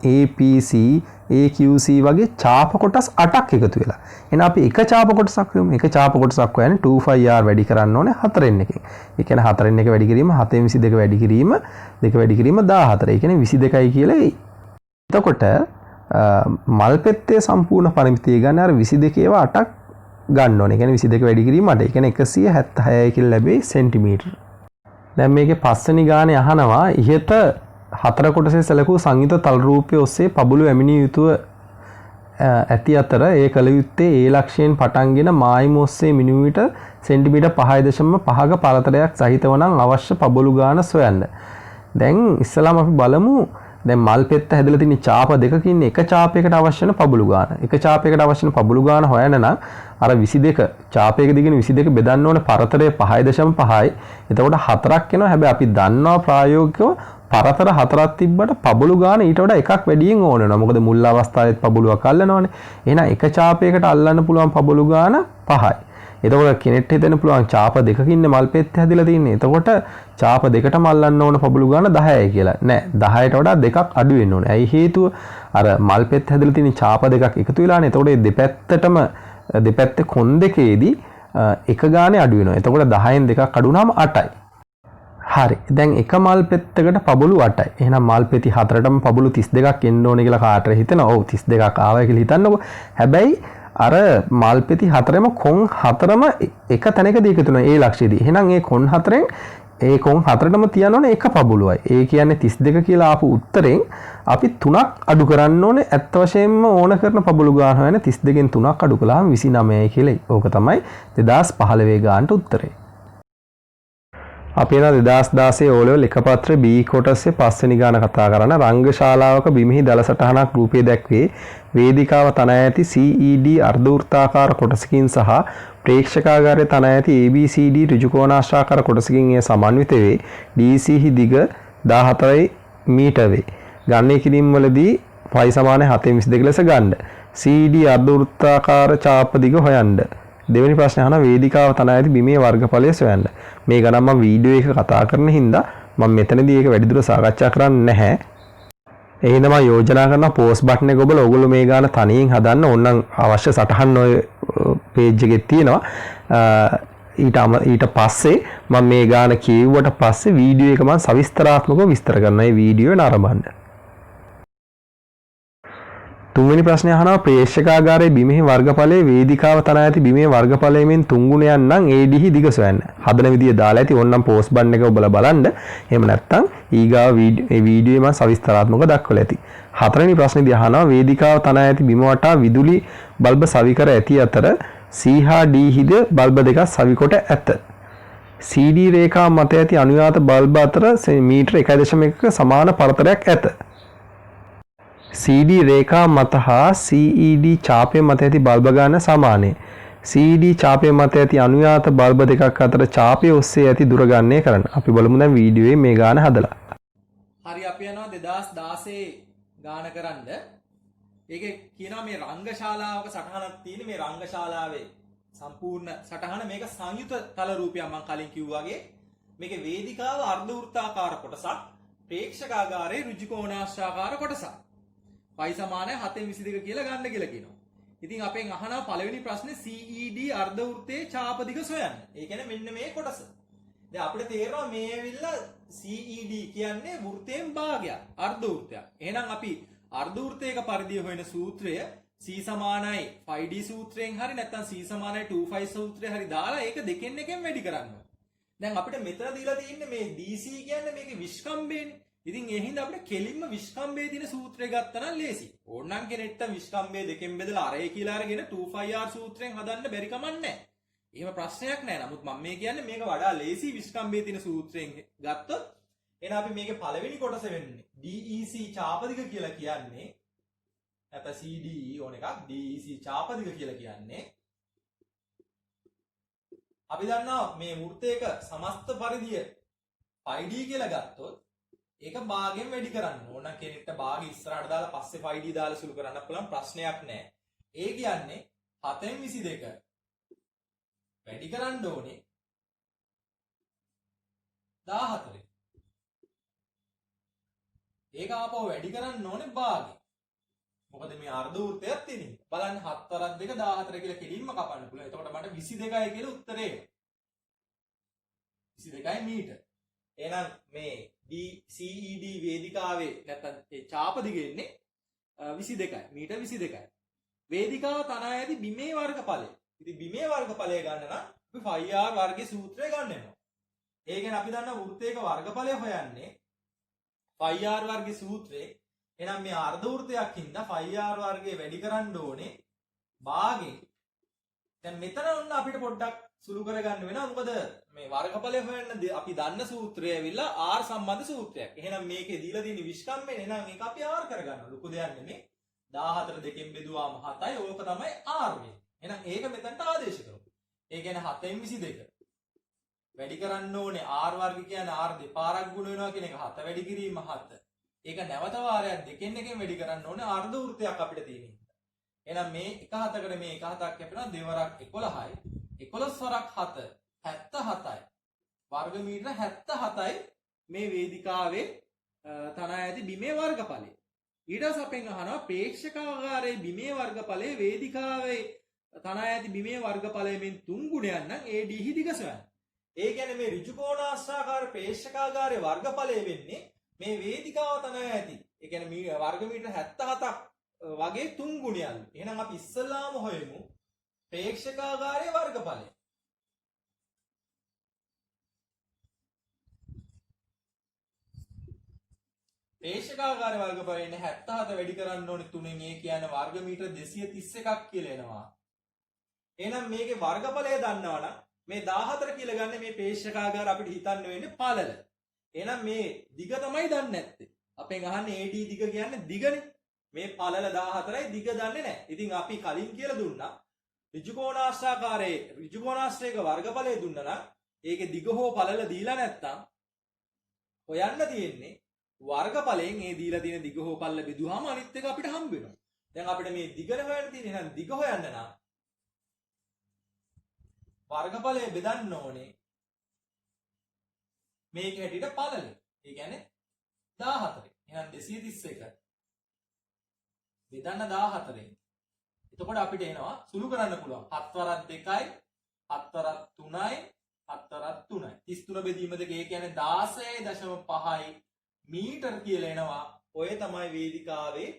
APC AQC වගේ ඡාප කොටස් 8ක් එකතු වෙලා. එහෙනම් අපි එක ඡාප කොටසක් වෙමු. එක ඡාප කොටසක් හොයන්නේ 25R වැඩි කරන්න ඕනේ 4න් එකෙන්. ඒ කියන්නේ 4න් එක වැඩි කිරීම 7න් 22 වැඩි කිරීම 2 වැඩි කිරීම 14. ඒ කියන්නේ 22යි කියලා එයි. එතකොට මල් පෙත්තේ සම්පූර්ණ පරිමිතිය ගන්න අර 22 ඒවා 8ක් ගන්න ඕනේ. ඒ කියන්නේ 22 වැඩි කිරීම 8. ඒ කියන්නේ 176යි කියලා ලැබෙයි සෙන්ටිමීටර. දැන් මේකේ පස්වෙනි ගානේ අහනවා ඉහත හතර කොටසේ සැලකූ සංයුත තල රූපය ඔස්සේ පබුළු ඇමිනිය යුතුව ඇති අතර ඒ කළ යුත්තේ ඒ ලක්ෂයෙන් පටන්ගෙන මායිම ඔස්සේ මිලිමීටර් සෙන්ටිමීටර් 5.5ක පරතරයක් සහිතව නම් අවශ්‍ය පබුළු ගාන සොයන්න. දැන් ඉස්සලාම අපි බලමු දැන් මල් පෙත්ත හැදලා තියෙන ඡාප දෙකකින් එක ඡාපයකට අවශ්‍ය වෙන පබුළු ගාන. එක ඡාපයකට අවශ්‍ය වෙන පබුළු ගාන හොයන්න නම් අර 22 ඡාපයක දිගින් 22 බෙදන්න ඕනේ පරතරය 5.5යි. එතකොට 4ක් එනවා. හැබැයි අපි දන්නවා ප්‍රායෝගිකව පරතර 4ක් තිබ්බට පබුළු ගාන ඊට වඩා එකක් වැඩියෙන් ඕන වෙනවා. මොකද මුල් අවස්ථාවේත් පබුළුවක් අල්ලනවානේ. එහෙනම් එක ඡාපයකට අල්ලන්න පුළුවන් පබුළු ගාන 5යි. එතකොට කෙනෙක්ට හිතෙන්න පුළුවන් ඡාප දෙකකින් මල් පෙත්ත හැදිලා තින්නේ. එතකොට ඡාප දෙකටම අල්ලන්න ඕන පබුළු ගාන 10යි කියලා. නෑ 10ට වඩා දෙකක් අඩු වෙන්න ඕනේ. ඇයි හේතුව? අර මල් පෙත්ත හැදිලා තියෙන ඡාප දෙකක් එකතු වෙලානේ. එතකොට මේ දෙපැත්තටම දෙපැත්තේ කොන් දෙකේදී එක ගානේ අඩු වෙනවා. එතකොට 10න් දෙකක් අඩු වුණාම 8යි. හරි. දැන් එක මල් පෙත්තකට පබුළු 8යි. එහෙනම් මල් පෙති හතරටම පබුළු 32ක් එන්න ඕනේ කියලා කාටද හිතෙනවා? ඔව් 32ක් ආවයි කියලා හිතන්නකෝ. හැබැයි අර මල් පෙති හතරෙම කොන් හතරම එක තැනකදී එකතු වෙනවා ඒ ලක්ෂයේදී. එහෙනම් ඒ කොන් හතරෙන් ඒ කොන් හතරටම තියන්න ඕනේ එක පබුළුවයි. ඒ කියන්නේ 32 කියලා ආපු උත්තරෙන් අපි 3ක් අඩු කරන්න ඕනේ. ඇත්ත වශයෙන්ම ඕන කරන පබුළු ගාන හොයන 32න් 3ක් අඩු කළාම 29යි කියලා. ඕක තමයි 2015 ගානට උත්තරේ. අපි එන 2016 O level එක පත්‍ර B කොටසේ පස්වෙනි ගාන කතා කරන රංගශාලාවක බිමෙහි දල සටහනක් රූපයේ දැක්වේ. වේදිකාව තන ඇති CED අර්ධවෘත්තාකාර කොටසකින් සහ ප්‍රේක්ෂකාගාරයේ තන ඇති ABCD ඍජුකෝණාශ්‍රාකාර කොටසකින් එය සමන්විත වේ. DC හි දිග 14 මීටර වේ. ගණනය කිරීම වලදී phi සමාන 7.22 ලෙස ගන්න. CD අර්ධවෘත්තාකාර ඡාප දිග හොයන්න. දෙවෙනි ප්‍රශ්නේ අහන වේදිකාව තන ඇති බිමේ වර්ගඵලය සොයන්න. මේ ගණන් මම වීඩියෝ එක කතා කරන හින්දා මම මෙතනදී ඒක වැඩිදුර සාකච්ඡා කරන්නේ නැහැ. ඒ හින්දා මම යෝජනා කරනවා පෝස්ට් බටන් එක ඔබලා ඕගොල්ලෝ මේ ගාන තනියෙන් හදන්න ඕනනම් අවශ්‍ය සටහන් ඔය පේජ් එකේ තියෙනවා. ඊට පස්සේ මම මේ ගාන කියුවට පස්සේ වීඩියෝ එක මම සවිස්තරාත්මකව විස්තර කරනවා. මේ වීඩියෝ එක නරඹන්න. තුන්වෙනි ප්‍රශ්නය අහනවා ප්‍රේක්ෂකාගාරයේ බිමෙහි වර්ගඵලයේ වේදිකාව තන ඇති බිමේ වර්ගඵලයෙන් 3 ගුණයක් නම් AD දිග සොයන්න. හදන විදිය දාලා ඇති ඕනනම් පෝස්ට් බටන් එක ඔබලා බලන්න. එහෙම නැත්නම් ඊගාව වීඩියෝේ මම සවිස්තරාත්මකව දක්වලා ඇති. හතරවෙනි ප්‍රශ්නේදී අහනවා වේදිකාව තන ඇති බිම වටා විදුලි බල්බ සවි කර ඇති අතර C හා D හිද බල්බ දෙකක් සවි කොට ඇත. CD රේඛා මත ඇති අනුයාත බල්බ අතර මීටර 1.1ක සමාන පරතරයක් ඇත. CD රේඛා මත හා CED ඡාපය මත ඇති බල්බ ගාන සමානයි. CD ඡාපය මත ඇති අනුයාත බල්බ දෙකක් අතර ඡාපය ඔස්සේ ඇති දුර ගණනය කරන්න. අපි බලමු දැන් වීඩියෝවේ මේ ගාන හදලා. හරි අපි යනවා 2016 ගාන කරන්න. ඒකේ කියනවා මේ රංගශාලාවක සටහනක් තියෙන මේ රංගශාලාවේ සම්පූර්ණ සටහන මේක සංයුත තල රූපයක් මම කලින් කිව්වා වගේ. මේකේ වේදිකාව අර්ධ වෘත්තාකාර කොටසක්, ප්‍රේක්ෂකාගාරයේ ඍජුකෝණාශ්‍රාකාර කොටසක්. phi සමානයි 7.22 කියලා ගන්න කියලා කියනවා. ඉතින් අපෙන් අහනවා පළවෙනි ප්‍රශ්නේ CED අර්ධ වෘත්තයේ ඡාප දිග සොයන්න. ඒ කියන්නේ මෙන්න මේ කොටස. දැන් අපිට තේරෙනවා මේ ඇවිල්ලා CED කියන්නේ වෘත්තයෙන් භාගයක්, අර්ධ වෘත්තයක්. එහෙනම් අපි අර්ධ වෘත්තයක පරිධිය හොයන සූත්‍රය C සමානයි 5D සූත්‍රයෙන් හරි නැත්නම් C සමානයි 2π සූත්‍රය හරි දාලා ඒක දෙකෙන් එකෙන් වැඩි කරන්න. දැන් අපිට මෙතන දීලා තියෙන්නේ මේ DC කියන්නේ මේකේ විස්කම්භයනේ. ඉතින් ඒ හින්දා අපිට කෙලින්ම විස්කම්භයේ තියෙන සූත්‍රය ගත්තා නම් ලේසි. ඕනනම් කෙනෙක්ට විස්කම්භයේ දෙකෙන් බෙදලා අරේ කියලා අරගෙන 2πr සූත්‍රයෙන් හදන්න බැරි කමක් නැහැ. එහෙම ප්‍රශ්නයක් නැහැ. නමුත් මම මේ කියන්නේ මේක වඩා ලේසි විස්කම්භයේ තියෙන සූත්‍රයෙන් ගත්තොත් එහෙනම් අපි මේකේ පළවෙනි කොටස වෙන්නේ DEC චාපදික කියලා කියන්නේ නැත්නම් CDE ඕන එකක් DEC චාපදික කියලා කියන්නේ අපි දන්නවා මේ වෘත්තයක සමස්ත පරිධිය πd කියලා ගත්තොත් ඒක භාගයෙන් වැඩි කරන්න ඕන කෙනෙක්ට භාගය ඉස්සරහට දාලා පස්සේ πd දාලා සුළු කරන්න පුළුවන් ප්‍රශ්නයක් නැහැ. ඒ කියන්නේ 7න් 22 වැඩි කරන්න ඕනේ 14. ඒක ආපහු වැඩි කරන්න ඕනේ භාගය. මොකද මේ අර්ධ වෘත්තයක් තියෙනවා. බලන්න 7 වරක් 2 14 කියලා කෙලින්ම කපන්න පුළුවන්. එතකොට මට 22යි කියලා උත්තරේ එනවා. 22යි මීටර. එහෙනම් මේ CED වේදිකාවේ නැත්නම් ඒ ඡාප දිග එන්නේ 22යි. මීටර 22යි. වේදිකාව තනා ඇති බිමේ වර්ගඵලය. ඉතින් බිමේ වර්ගඵලය ගන්න නම් අපි πr වර්ගයේ සූත්‍රය ගන්න වෙනවා. ඒ කියන්නේ අපි දන්නා වෘත්තයක වර්ගඵලය හොයන්නේ πr වර්ගයේ සූත්‍රේ. එහෙනම් මේ අර්ධ වෘත්තයක් හින්දා πr වර්ගය වැඩි කරන්න ඕනේ භාගෙන්. දැන් මෙතන ඔන්න අපිට පොඩ්ඩක් සුළු කරගන්න වෙනවා. මොකද මේ වර්ගඵලය හොයන්න අපි දන්න සූත්‍රය ඇවිල්ලා r සම්බන්ධ සූත්‍රයක්. එහෙනම් මේකේ දීලා තියෙන විස්කම්මේ එහෙනම් මේක අපි r කරගන්නවා. ලොකු දෙයක් නෙමෙයි. 14 දෙකෙන් බෙදුවාම 7යි. ඕක තමයි r වෙන්නේ. එහෙනම් ඒක මෙතනට ආදේශ කරමු. ඒ කියන්නේ 7න් 22 වැඩි කරන්න ඕනේ r වර්ග කියන්නේ r දෙපාරක් ගුණ වෙනවා කියන එක 7 වැඩි කිරීම 7. ඒක නැවත වාරයක් දෙකෙන් එකෙන් වැඩි කරන්න ඕනේ අර්ධ වෘත්තයක් අපිට තියෙන. එහෙනම් මේ 1/7කට මේ 1/7ක් කැපෙනවා දෙවරක් 11යි. 11 වරක් 7 77යි. වර්ග මීටර 77යි මේ වේදිකාවේ තනා ඇති බිමේ වර්ගඵලය. ඊට පස්සේ අපෙන් අහනවා ප්‍රේක්ෂකාගාරයේ බිමේ වර්ගඵලය වේදිකාවේ තනා ඇති බිමේ වර්ගඵලයෙන් 3 ගුණයක් නම් AD හි දිග සොයන්න. ඒ කියන්නේ මේ ඍජු කෝණාශ්‍රාකාර ප්‍රේක්ෂකාගාරයේ වර්ගඵලය වෙන්නේ මේ වේදිකාව තනා ඇති. ඒ කියන්නේ වර්ග මීටර 77ක් වගේ 3 ගුණයක්ලු. එහෙනම් අපි ඉස්සල්ලාම හොයමු ප්‍රේක්ෂකාගාරයේ වර්ගඵලය. ප්‍රේක්ෂකාගාරයේ වර්ගඵලය ඉන්නේ 77 වැඩි කරන්න ඕනේ 3න්. ඒ කියන්නේ වර්ග මීටර 231ක් කියලා එනවා. එහෙනම් මේකේ වර්ගඵලය දන්නවනම් මේ 14 කියලා ගන්න මේ ප්‍රේක්ෂකාගාර අපිට හිතන්න වෙන්නේ පළල. එහෙනම් මේ දිග තමයි දන්නේ නැත්තේ. අපෙන් අහන්නේ AD දිග කියන්නේ දිගනේ. මේ පළල 14යි දිග දන්නේ නැහැ. ඉතින් අපි කලින් කියලා දුන්නා ඍජු කෝණාශ්‍රයක වර්ගඵලය දුන්නා නම් ඒකේ දිග හෝ පළල දීලා නැත්තම් හොයන්න තියෙන්නේ වර්ගඵලයෙන් ඒ දීලා තියෙන දිග හෝ පළල බෙදුවාම අනිත් එක අපිට හම්බ වෙනවා. දැන් අපිට මේ දිගට හොයන්න තියෙන්නේ. එහෙනම් දිග හොයන්න නම් වර්ගඵලය බෙදන්න ඕනේ මේක හැටියට පළල. ඒ කියන්නේ 14. එහෙනම් 231 බෙදන්න 14. එතකොට අපිට එනවා සුළු කරන්න පුළුවන් 7 වරක් 2යි 7 වරක් 3යි 7 වරක් 3යි 33 බෙදීම දෙක ඒ කියන්නේ 16.5යි මීටර කියලා එනවා. ඔය තමයි වේදිකාවේ.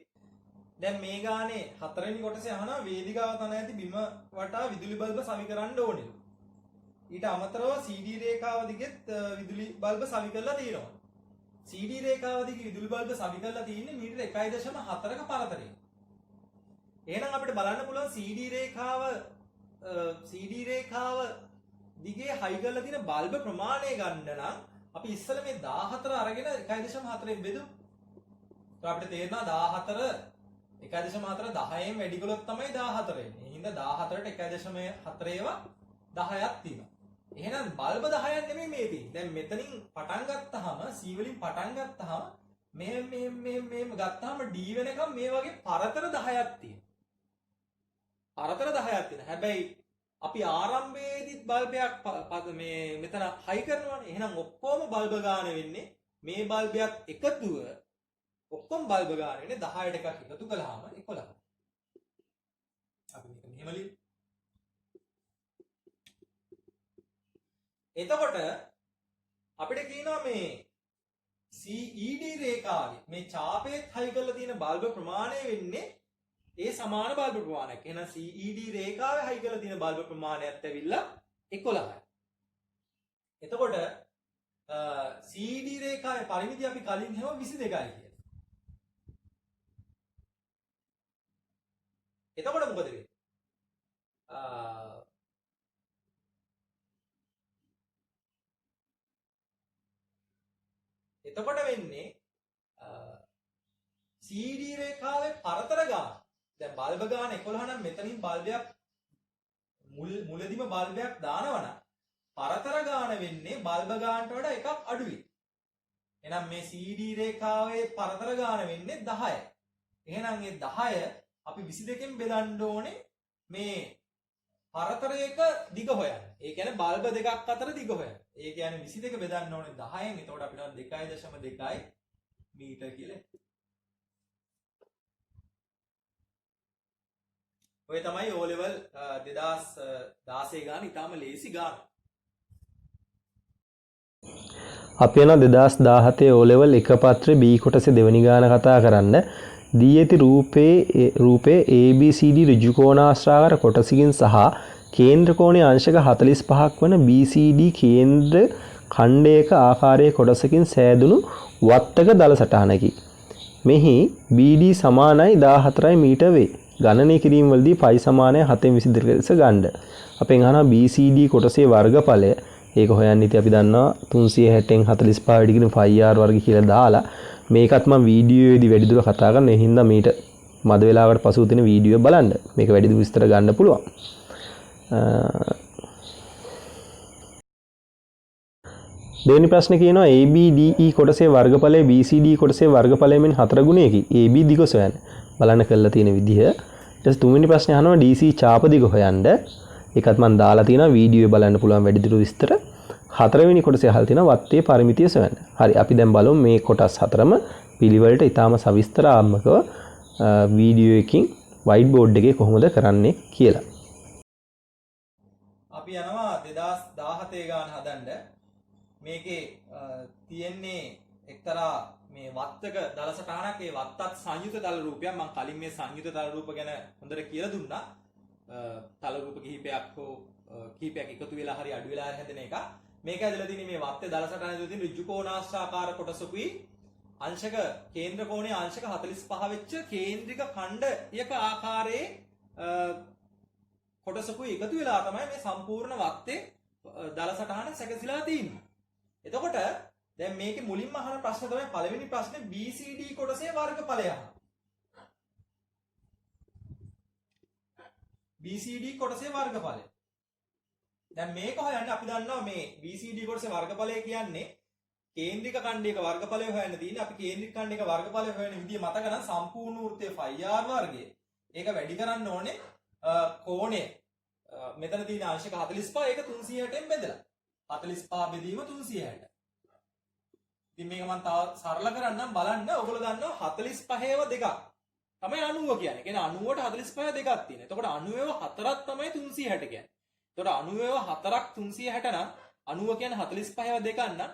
දැන් මේ ගානේ 4 වෙනි කොටසේ අහනවා වේදිකාව තන ඇති බිම වටා විදුලි බල්බ සවි කරන්න ඕනේ. ඊට අමතරව CD රේඛාව දිගෙත් විදුලි බල්බ සවි කරලා තියෙනවා. CD රේඛාව දිගේ විදුලි බල්බ සවි කරලා තියෙන්නේ මීටර 1.4ක පරතරයෙන්. එහෙනම් අපිට බලන්න පුළුවන් CD රේඛාව දිගේ හයි කරලා තියෙන බල්බ ප්‍රමාණය ගන්න නම් අපි ඉස්සෙල්ලා මේ 14 අරගෙන 1.4ෙන් බෙදමු. તો අපිට තේරෙනවා 14 1.4 10න් වැඩි කළොත් තමයි 14 එන්නේ. ඒ හින්දා 14ට 1.4 ඒවා 10ක් තියෙනවා. එහෙනම් බල්බ 10ක් නෙමෙයි මේ තියෙන්නේ. දැන් මෙතනින් පටන් ගත්තාම C වලින් පටන් ගත්තාම මෙහෙම ගත්තාම D වෙනකම් මේ වගේ පරතර 10ක් තියෙනවා. පරතර 10ක් තියෙනවා. හැබැයි අපි ආරම්භයේදීත් බල්බයක් මේ මෙතන හයි කරනවානේ. එහෙනම් ඔක්කොම බල්බ ගාන වෙන්නේ මේ බල්බයක් එකතුව ඔක්කොම බල්බ ගාන වෙන්නේ 10ට එකක් එකතු කළාම 11. අපි මේක මෙහෙම ලියමු. එතකොට අපිට කියනවා මේ CED රේඛාවේ මේ ඡාපයේ හයි කරලා තියෙන බල්බ ප්‍රමාණය වෙන්නේ ඒ සමාන බල්බ ප්‍රමාණයක්. එහෙනම් CED රේඛාවේ හයි කරලා තියෙන බල්බ ප්‍රමාණයත් ඇවිල්ලා 11යි. එතකොට CD රේඛාවේ පරිමිතිය අපි කලින් හැම 22යි කියලා. එතකොට මොකද වෙන්නේ? එතකොට වෙන්නේ CD රේඛාවේ පරතර ගාන. දැන් බල්බ ගාන 11 නම් මෙතනින් බල්බයක් මුලදිම බල්බයක් දානවනම් පරතර ගාන වෙන්නේ බල්බ ගානට වඩා එකක් අඩුයි. එහෙනම් මේ CD රේඛාවේ පරතර ගාන වෙන්නේ 10. එහෙනම් මේ 10 අපි 22කින් බෙදන්න ඕනේ මේ පරතරයක දිග හොයන්න. ඒ කියන්නේ බල්බ දෙකක් අතර දිග හොයන්න. ඒ කියන්නේ 22 බෙදන්න ඕනේ 10න්. එතකොට අපිට 2.2 මීටර කියලා. ඔය තමයි O level 2016 ගාන ඊටාම ලේසි ගාන. අපි යන 2017 O level එක පත්‍රයේ B කොටසේ දෙවෙනි ගාන කතා කරන්න. දී ඇති රූපේ ABCD ඍජු කෝණාශ්‍රාකාර කොටසකින් සහ කේන්ද්‍ර කෝණයේ අංශක 45ක් වන BCD කේන්ද්‍ර ඛණ්ඩයක ආකාරයේ කොටසකින් සෑදුණු වත්තක දල සටහනකි. මෙහි BD සමානයි 14 මීටර වේ. ගණනය කිරීම වලදී π සමානයි 7.22 ලෙස ගන්න. අපෙන් අහනවා BCD කොටසේ වර්ගඵලය. ඒක හොයන්න ඉතින් අපි දන්නවා 360න් 45 ඩිග්‍රී πr වර්ග කියලා දාලා මේකත් මම වීඩියෝයේදී වැඩිදුර කතා කරන. ඒ හින්දා මීට මද වේලාවකට පසුව තියෙන වීඩියෝ බලන්න. මේක වැඩිදුර විස්තර ගන්න පුළුවන්. දෙවෙනි ප්‍රශ්නේ කියනවා ABDE කොටසේ වර්ගඵලය BCD කොටසේ වර්ගඵලයෙන් 4 ගුණයකි. AB දිග සොයන්න. බලන්න කරලා තියෙන විදිහ. ඊට පස්සේ තුන්වෙනි ප්‍රශ්නේ අහනවා DC ඡාප දිග හොයන්න. ඒකත් මම දාලා තියෙනවා වීඩියෝවේ බලන්න පුළුවන් වැඩිදුර විස්තර. හතරවෙනි කොටසේ අහලා තියෙනවා වත්තේ පරිමිතිය සොයන්න. හරි අපි දැන් බලමු මේ කොටස් හතරම පිළිවෙලට ඊටාම සවිස්තරාත්මකව වීඩියෝ එකකින් වයිට් බෝඩ් එකේ කොහොමද කරන්නේ කියලා. අපි යනවා 2017 ගාන හදන්න. මේකේ තියෙන්නේ එක්තරා මේ වත්තක දල සටහනක්. ඒ වත්තත් සංයුත දල රූපයක්. මම කලින් මේ සංයුත දල රූප ගැන හොඳට කියලා දුන්නා. තල රූප කිහිපයක් එකතු වෙලා හරි අඩු වෙලා හැදෙන එක. මේක ඇදලා තියෙන්නේ මේ වත්තේ දල සටහන ඇදලා තියෙන ඍජු කෝණාශ්‍රාකාර කොටසකුයි අංශක කේන්ද්‍ර කෝණයේ අංශක 45 වෙච්ච කේන්ද්‍රික ඛණ්ඩයක ආකාරයේ කොටසකුයි එකතු වෙලා තමයි මේ සම්පූර්ණ වත්තේ දල සටහන සැකසීලා තියෙන්නේ. එතකොට දැන් මේකේ මුලින්ම අහන ප්‍රශ්න තමයි පළවෙනි ප්‍රශ්නේ BCD කොටසේ වර්ගඵලය අහන. BCD කොටසේ වර්ගඵලය. දැන් මේක හොයන්න අපි දන්නවා මේ BCD කොටසේ වර්ගඵලය කියන්නේ කේන්ද්‍රික ඛණ්ඩයක වර්ගඵලය හොයන්න තියෙන්නේ. අපි කේන්ද්‍රික ඛණ්ඩයක වර්ගඵලය හොයන විදිය මතක නම් සම්පූර්ණ වෘත්තයේ πr වර්ගය. ඒක වැඩි කරන්න ඕනේ කෝණය. මෙතන තියෙන අංශක 45 ඒක 360න් බෙදලා. 45 බෙදීම 360. ඉතින් මේක මම තව සරල කරන්නම් බලන්න. ඔයගොල්ලෝ දන්නවා 45ව දෙකක්. තමයි 90 කියන්නේ. කියන්නේ 90ට 45 දෙකක් තියෙනවා. එතකොට 90ව 4ක් තමයි 360 කියන්නේ. එතකොට 90ව 4ක් 360 නම් 90 කියන්නේ 45ව දෙකක් නම්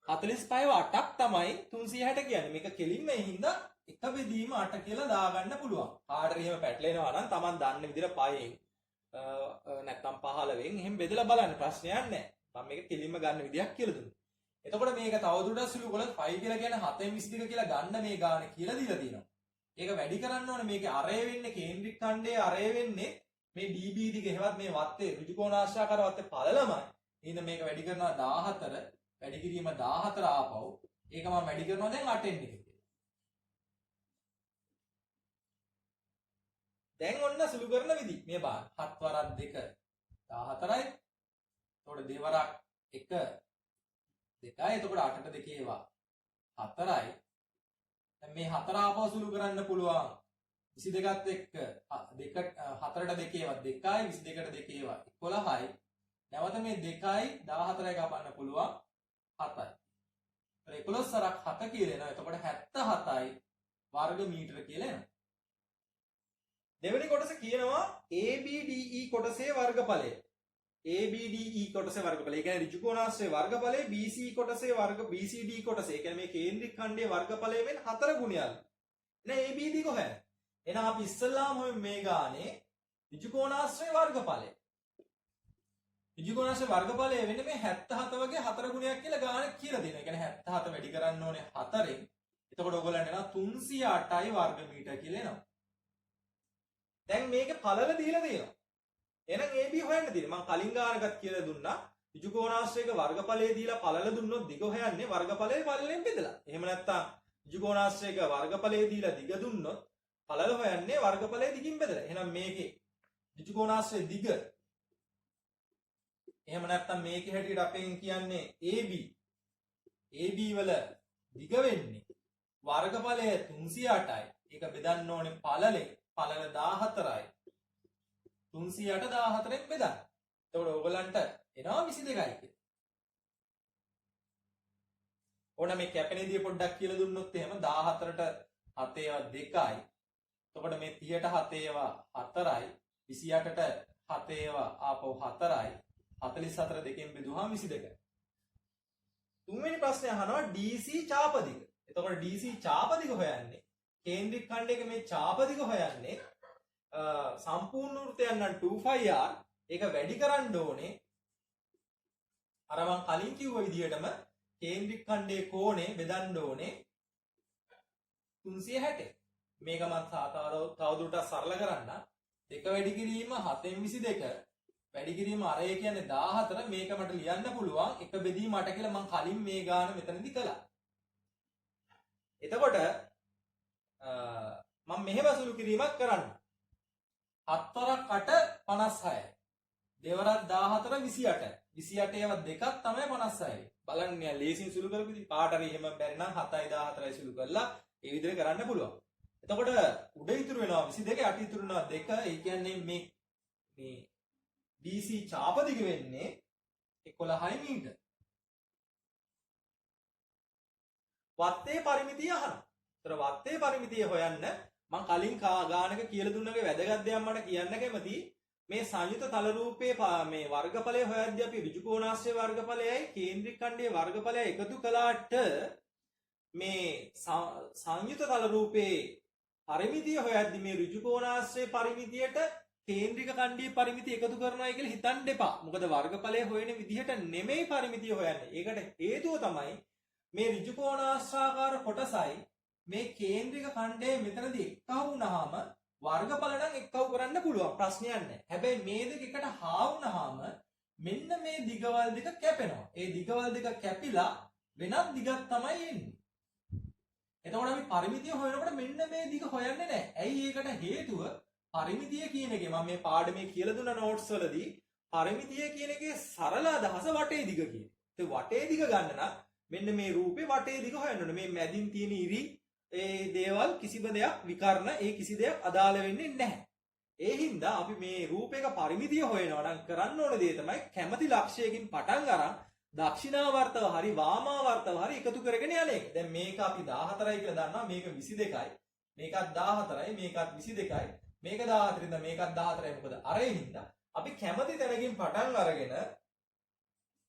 45ව 8ක් තමයි 360 කියන්නේ. මේක කෙලින්ම ඒ හින්දා එක බෙදීම 8 කියලා දාගන්න පුළුවන්. කාටද එහෙම පැටලෙනවා නම් Taman දන්න විදිහට 5න් නැත්නම් 15න් එහෙම බෙදලා බලන්න ප්‍රශ්නයක් නැහැ. මම මේක කෙලින්ම ගන්න විදිහක් කියලා දුන්නා. එතකොට මේක තවදුරටත් සුළු කළොත් 5 කියලා කියන්නේ 7.22 කියලා ගන්න මේ ගාන කියලා දීලා තියෙනවා. ඒක වැඩි කරන්න ඕනේ. මේකේ අරය වෙන්නේ කේන්ද්‍රික ඛණ්ඩයේ අරය වෙන්නේ මේ DB දිග එහෙවත් මේ වත්තේ ඍජු කෝණාශ්‍රාකාර වත්තේ පළලමයි. එහෙනම් මේක වැඩි කරනවා 14 වැඩි කිරීම 14 ආපහු. ඒක මම වැඩි කරනවා දැන් 8න් එක. දැන් ඔන්න සුළු කරන විදි. මේ බාන 7 වරක් 2 14යි. එතකොට දෙවරක් 1 2යි. එතකොට 8ට 2 ඒවා 4යි. දැන් මේ 4 ආපහු සුළු කරන්න පුළුවන්. 22ත් එක්ක 4ට 2 ඒවා 2යි 22ට 2 ඒවා 11යි. නැවත මේ 2යි 14යි කපන්න පුළුවන් 7යි. 11 සරක් 7 කියලා එනවා. එතකොට 77යි වර්ග මීටර කියලා එනවා. දෙවෙනි කොටස කියනවා ABDE කොටසේ වර්ගඵලය. ABDE කොටසේ වර්ගඵලය. ඒ කියන්නේ ඍජු කෝණාශ්‍රයේ වර්ගඵලය BC කොටසේ BCD කොටසේ. ඒ කියන්නේ මේ කේන්ද්‍රික ඛණ්ඩයේ වර්ගඵලයෙන් 4 ගුණයක්. නේ ABD කොහේ? එහෙනම් අපි ඉස්සල්ලාම මේ ගානේ ඍජු කෝණාශ්‍රයේ වර්ගඵලය. ඍජුකෝණාශ්‍රයේ වර්ගඵලය වෙන්නේ මේ 77 වගේ 4 ගුණයක් කියලා ගානක් කියලා දෙනවා. ඒ කියන්නේ 77 වැඩි කරන්න ඕනේ 4ෙන්. එතකොට ඔයගොල්ලන්ට එනවා 308යි වර්ග මීටර කියලා එනවා. දැන් මේකේ පළල දීලා තියෙනවා. එහෙනම් AB හොයන්න තියෙන්නේ. මම කලින් ගානකත් කියලා දුන්නා. ඍජුකෝණාශ්‍රයක වර්ගඵලය දීලා පළල දුන්නොත් දිග හොයන්නේ වර්ගඵලයේ පළලෙන් බෙදලා. එහෙම නැත්නම් ඍජුකෝණාශ්‍රයක වර්ගඵලය දීලා දිග දුන්නොත් පළල හොයන්නේ වර්ගඵලයේ දිගින් බෙදලා. එහෙනම් මේකේ ඍජුකෝණාශ්‍රයේ දිග එහෙම නැත්නම් මේකේ හැටියට අපෙන් කියන්නේ AB වල දිග වෙන්නේ වර්ගඵලය 308යි. ඒක බෙදන්න ඕනේ පළලෙන්. පළල 14යි. 308 14ෙන් බෙදන්න. එතකොට ඔයගලන්ට එනවා 22යි කියලා. ඕන මේ කැපෙනේදී පොඩ්ඩක් කියලා දුන්නොත් එහෙම 14ට 7 ඒවා 2යි. එතකොට මේ 30ට 7 ඒවා 4යි. 28ට 7 ඒවා ආපහු 4යි. 44 දෙකෙන් බෙදුවාම 22යි. තුන්වෙනි ප්‍රශ්නේ අහනවා DC ඡාපදිග. එතකොට DC ඡාපදිග හොයන්නේ කේන්ද්‍රික ඛණ්ඩයක මේ ඡාපදිග හොයන්නේ සම්පූර්ණ වෘත්තයක් නම් 2πr ඒක වැඩි කරන්න ඕනේ අර මම කලින් කිව්ව විදිහටම කේන්ද්‍රික ඛණ්ඩයේ කෝණය බෙදන්න ඕනේ 360. මේක මම තවදුරටත් සරල කරන්න. 2 වැඩි කිරීම 7න් 22 වැඩි කිරීම අරය කියන්නේ 14. මේක මට ලියන්න පුළුවන් 1 බෙදීම 8 කියලා මම කලින් මේ ගාන මෙතනදී කළා. එතකොට මම මෙහෙම සුළු කිරීමක් කරන්න. 7 වරක් 8 56යි. දෙවරක් 14 28යි. 28 ඒවා දෙකක් තමයි 56යි. බලන්න මෙයා ලේසින් සුළු කරපු ඉතින් කාට හරි එහෙම බැරි නම් 7යි 14යි සුළු කරලා ඒ විදිහට කරන්න පුළුවන්. එතකොට උඩ ඉතුරු වෙනවා 22 යට ඉතුරු වෙනවා 2. ඒ කියන්නේ මේ DC ඡාපදිග වෙන්නේ 11 මීටර. වත්තේ පරිමිතිය අහනවා. ඒතර වත්තේ පරිමිතිය හොයන්න මම කලින් ගානක කියලා දුන්නගේ වැදගත් දෙයක් මට කියන්න කැමතියි. මේ සංයුත තල රූපයේ මේ වර්ගඵලය හොයද්දී අපි ඍජුකෝණාශ්‍රයේ වර්ගඵලයයි කේන්ද්‍රික ඛණ්ඩයේ වර්ගඵලයයි එකතු කළාට මේ සංයුත තල රූපයේ පරිමිතිය හොයද්දී මේ ඍජුකෝණාශ්‍රයේ පරිමිතියට කේන්ද්‍රික ඛණ්ඩයේ පරිමිතිය එකතු කරනවා කියලා හිතන්න එපා. මොකද වර්ගඵලය හොයන විදිහට නෙමෙයි පරිමිතිය හොයන්නේ. ඒකට හේතුව තමයි මේ ඍජුකෝණාශ්‍රාකාර කොටසයි මේ කේන්ද්‍රික ඛණ්ඩයේ මෙතනදී එක්කව වුණාම වර්ගඵල නම් එක්කව කරන්න පුළුවන් ප්‍රශ්නයක් නැහැ. හැබැයි මේ දෙක එකට හා වුණාම මෙන්න මේ දිගවල් දෙක කැපෙනවා. ඒ දිගවල් දෙක කැපිලා වෙනත් දිගක් තමයි එන්නේ. එතකොට අපි පරිමිතිය හොයනකොට මෙන්න මේ දිග හොයන්නේ නැහැ. ඇයි ඒකට හේතුව? පරිමිතිය කියන එකේ මම මේ පාඩමේ කියලා දුන්න නෝට්ස් වලදී පරිමිතිය කියන එකේ සරල අදහස වටේ දිග කියන. ඒ වටේ දිග ගන්න නම් මෙන්න මේ රූපේ වටේ දිග හොයන්න ඕනේ. මේ මැදින් තියෙන ඉරි ඒ දේවල් කිසිම දෙයක් විකර්ණ ඒ කිසි දෙයක් අදාළ වෙන්නේ නැහැ. ඒ හින්දා අපි මේ රූපයක පරිමිතිය හොයනවා නම් කරන්න ඕන දේ තමයි කැමැති ලක්ෂයකින් පටන් අරන් දක්ෂිනාවර්තව හරි වාමාවර්තව හරි එකතු කරගෙන යන එක. දැන් මේක අපි 14යි කියලා දන්නවා. මේක 22යි. මේකත් 14යි. මේකත් 22යි. මේක 14 ඉඳන් මේකත් 14යි. මොකද අරේ හින්දා අපි කැමැති තැනකින් පටන් අරගෙන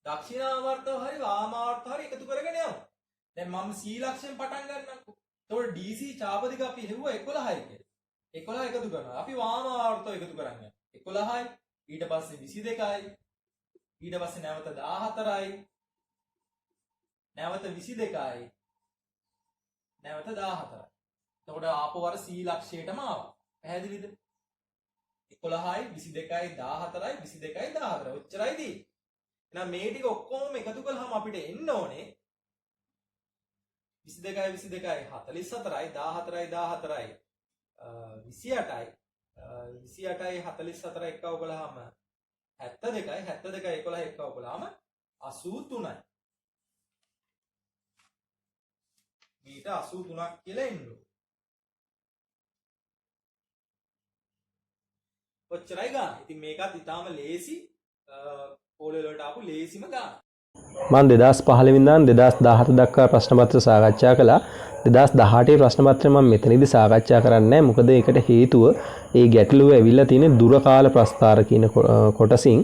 දක්ෂිනාවර්තව හරි වාමාවර්තව හරි එකතු කරගෙන යනවා. දැන් මම C ලක්ෂයෙන් පටන් ගන්නම්කෝ. එතකොට DC ඡාපදිග අපි හෙව්වා 11යි කියලා. 11 එකතු කරනවා. අපි වාමාවර්තව එකතු කරන්නේ 11යි. ඊට පස්සේ 22යි. ඊට පස්සේ නැවත 14යි. නැවත 22යි. නැවත 14යි. එතකොට ආපහු අර C ලක්ෂයටම ආවා. පැහැදිලිද? 11යි 22යි 14යි 22යි 14යි. ඔච්චරයි තියෙන්නේ. එහෙනම් මේ ටික ඔක්කොම එකතු කළාම අපිට එන්න ඕනේ 22යි 22යි 44යි 14යි 14යි 28යි 28යි 44 එක්කව කළාම 72යි 72යි 11 එක්කව කළාම 83යි. මීට 83ක් කියලා එන්නේ. ඔච්චරයි ගන්න. ඉතින් මේකත් ඊටාම ලේසි පොළේ වලට ආපු ලේසිම ගන්න. මම 2015 ඉඳන් 2017 දක්වා ප්‍රශ්න පත්‍ර සාකච්ඡා කළා. 2018 ප්‍රශ්න පත්‍රය මම මෙතනදී සාකච්ඡා කරන්නේ නැහැ. මොකද ඒකට හේතුව ඒ ගැටලුව ඇවිල්ලා තියෙන දුර කාල ප්‍රස්ථාර කියන කොටසින්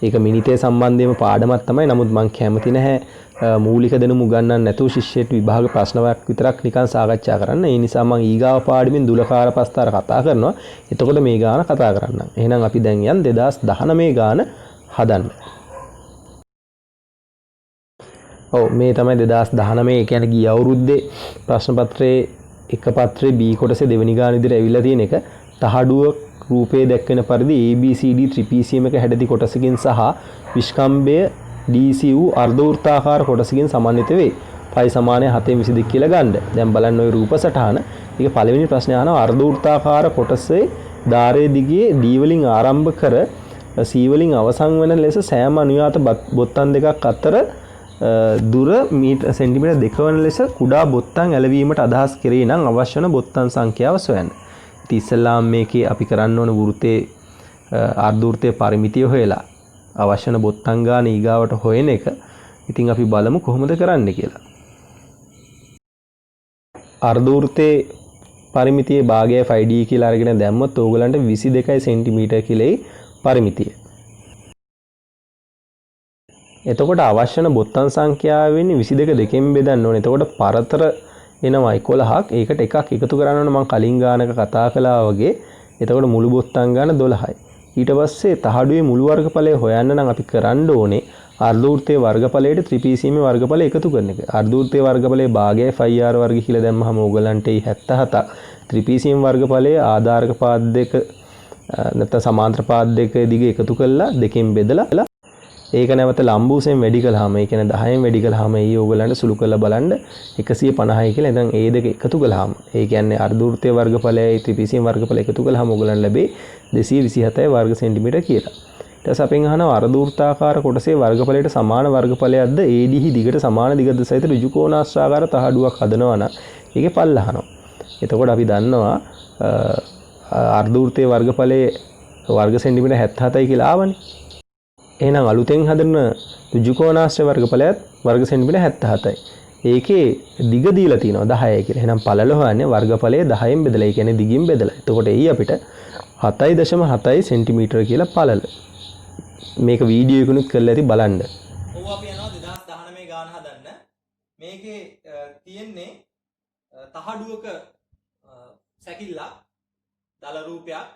ඒක මිනිතේ සම්බන්ධයෙන්ම පාඩමක් තමයි. නමුත් මම කැමති නැහැ මූලික දැනුම උගන්වන්න නැතුව ශිෂ්‍යයට විභාග ප්‍රශ්නයක් විතරක් නිකන් සාකච්ඡා කරන්න. ඒ නිසා මම ඊගාව පාඩමින් දුර කාල ප්‍රස්ථාර කතා කරනවා. එතකොට මේ ගාන කතා කරන්නම්. එහෙනම් අපි දැන් යන් 2019 ගාන හදන්න. ඔව් මේ තමයි 2019 ඒ කියන්නේ ගිය අවුරුද්දේ ප්‍රශ්න පත්‍රයේ එක පත්‍රයේ B කොටසේ දෙවෙනි ගාන විදිහට ඇවිල්ලා තියෙන එක. තහඩුව රූපයේ දැක්වෙන පරිදි ABCD ත්‍රිපීසියමක හැඩදි කොටසකින් සහ විස්කම්භය DC වූ අර්ධවෘත්තාකාර කොටසකින් සමන්විත වේ. පයි සමානය 7:22 කියලා ගන්න. දැන් බලන්න ওই රූප සටහන. ඒක පළවෙනි ප්‍රශ්නේ අහනවා අර්ධවෘත්තාකාර කොටසේ ධාරයේ දිගේ D වලින් ආරම්භ කර C වලින් අවසන් වන ලෙස සෑම අනුයාත බොත්තම් දෙකක් අතර දුර සෙන්ටිමීටර් 2 වන ලෙස කුඩා බොත්තම් ඇලවීමට අදහස් කෙරේ නම් අවශ්‍ය වන බොත්තම් සංඛ්‍යාව සොයන්න. ඉතින් ඉස්සෙල්ලාම මේකේ අපි කරන්න ඕන වෘත්තයේ අර්ධවෘත්තයේ පරිමිතිය හොයලා අවශ්‍ය වන බොත්තම් ගාන ඊගාවට හොයන එක. ඉතින් අපි බලමු කොහොමද කරන්න කියලා. අර්ධවෘත්තයේ පරිමිතියේ භාගයයි 5D කියලා අරගෙන දැම්මොත් ඕගලන්ට 22 සෙන්ටිමීටර් කියලායි පරිමිතිය. එතකොට අවශ්‍ය වන බොත්තම් සංඛ්‍යාව වෙන්නේ 22 දෙකෙන් බෙදන්න ඕනේ. එතකොට පරතර එනවා 11ක්. ඒකට එකක් එකතු කරන්න ඕනේ මම කලින් ගානක කතා කළා වගේ. එතකොට මුළු බොත්තම් ගාන 12යි. ඊට පස්සේ තහඩුවේ මුළු වර්ගඵලය හොයන්න නම් අපි කරන්න ඕනේ අර්ධවෘත්තයේ වර්ගඵලයට ත්‍රිපීසියමේ වර්ගඵලය එකතු කරන එක. අර්ධවෘත්තයේ වර්ගඵලයේ භාගයයි 5r වර්ග කියලා දැම්මහම ඕගලන්ට 77ක්. ත්‍රිපීසියම වර්ගඵලයේ ආධාරක පාද දෙක නැත්නම් සමාන්තර පාද දෙක දිග එකතු කළා දෙකෙන් බෙදලා ඒක නැවත ලම්බූසෙන් වැඩි කළාම ඒ කියන්නේ 10න් වැඩි කළාම ඊ ඕගලන්ට සුළු කරලා බලන්න 150යි කියලා. දැන් ඒ දෙක එකතු කළාම ඒ කියන්නේ අර්ධවෘත්තයේ වර්ගඵලයයි ත්‍රිපීසියම වර්ගඵලය එකතු කළාම ඕගලන්ට ලැබේ 227 වර්ග සෙන්ටිමීටර කියලා. ඊට පස්සේ අපෙන් අහනවා අර්ධවෘත්තාකාර කොටසේ වර්ගඵලයට සමාන වර්ගඵලයක්ද AD දිගට සමාන දිගද සහිත ඍජු කෝණාශ්‍රාකාර තහඩුවක් හදනවා නම් ඒකේ පල්ල අහනවා. එතකොට අපි දන්නවා අර්ධවෘත්තයේ වර්ගඵලයේ වර්ග සෙන්ටිමීටර 77යි කියලා ආවනේ. එහෙනම් අලුතෙන් හදන ඍජු කෝණාශ්‍ර වර්ගඵලයත් වර්ග සෙන්ටිමීටර 77යි. ඒකේ දිග දීලා තියෙනවා 10යි කියලා. එහෙනම් පළල හොයන්නේ වර්ගඵලයේ 10න් බෙදලා. ඒ කියන්නේ දිගින් බෙදලා. එතකොට එයි අපිට 7.7 සෙන්ටිමීටර කියලා පළල. මේක වීඩියෝ එකකුත් කරලා ඇති බලන්න. ඔව් අපි යනවා 2019 ගාන හදන්න. මේකේ තියෙන්නේ තහඩුවක සැකිල්ලක් දල රූපයක්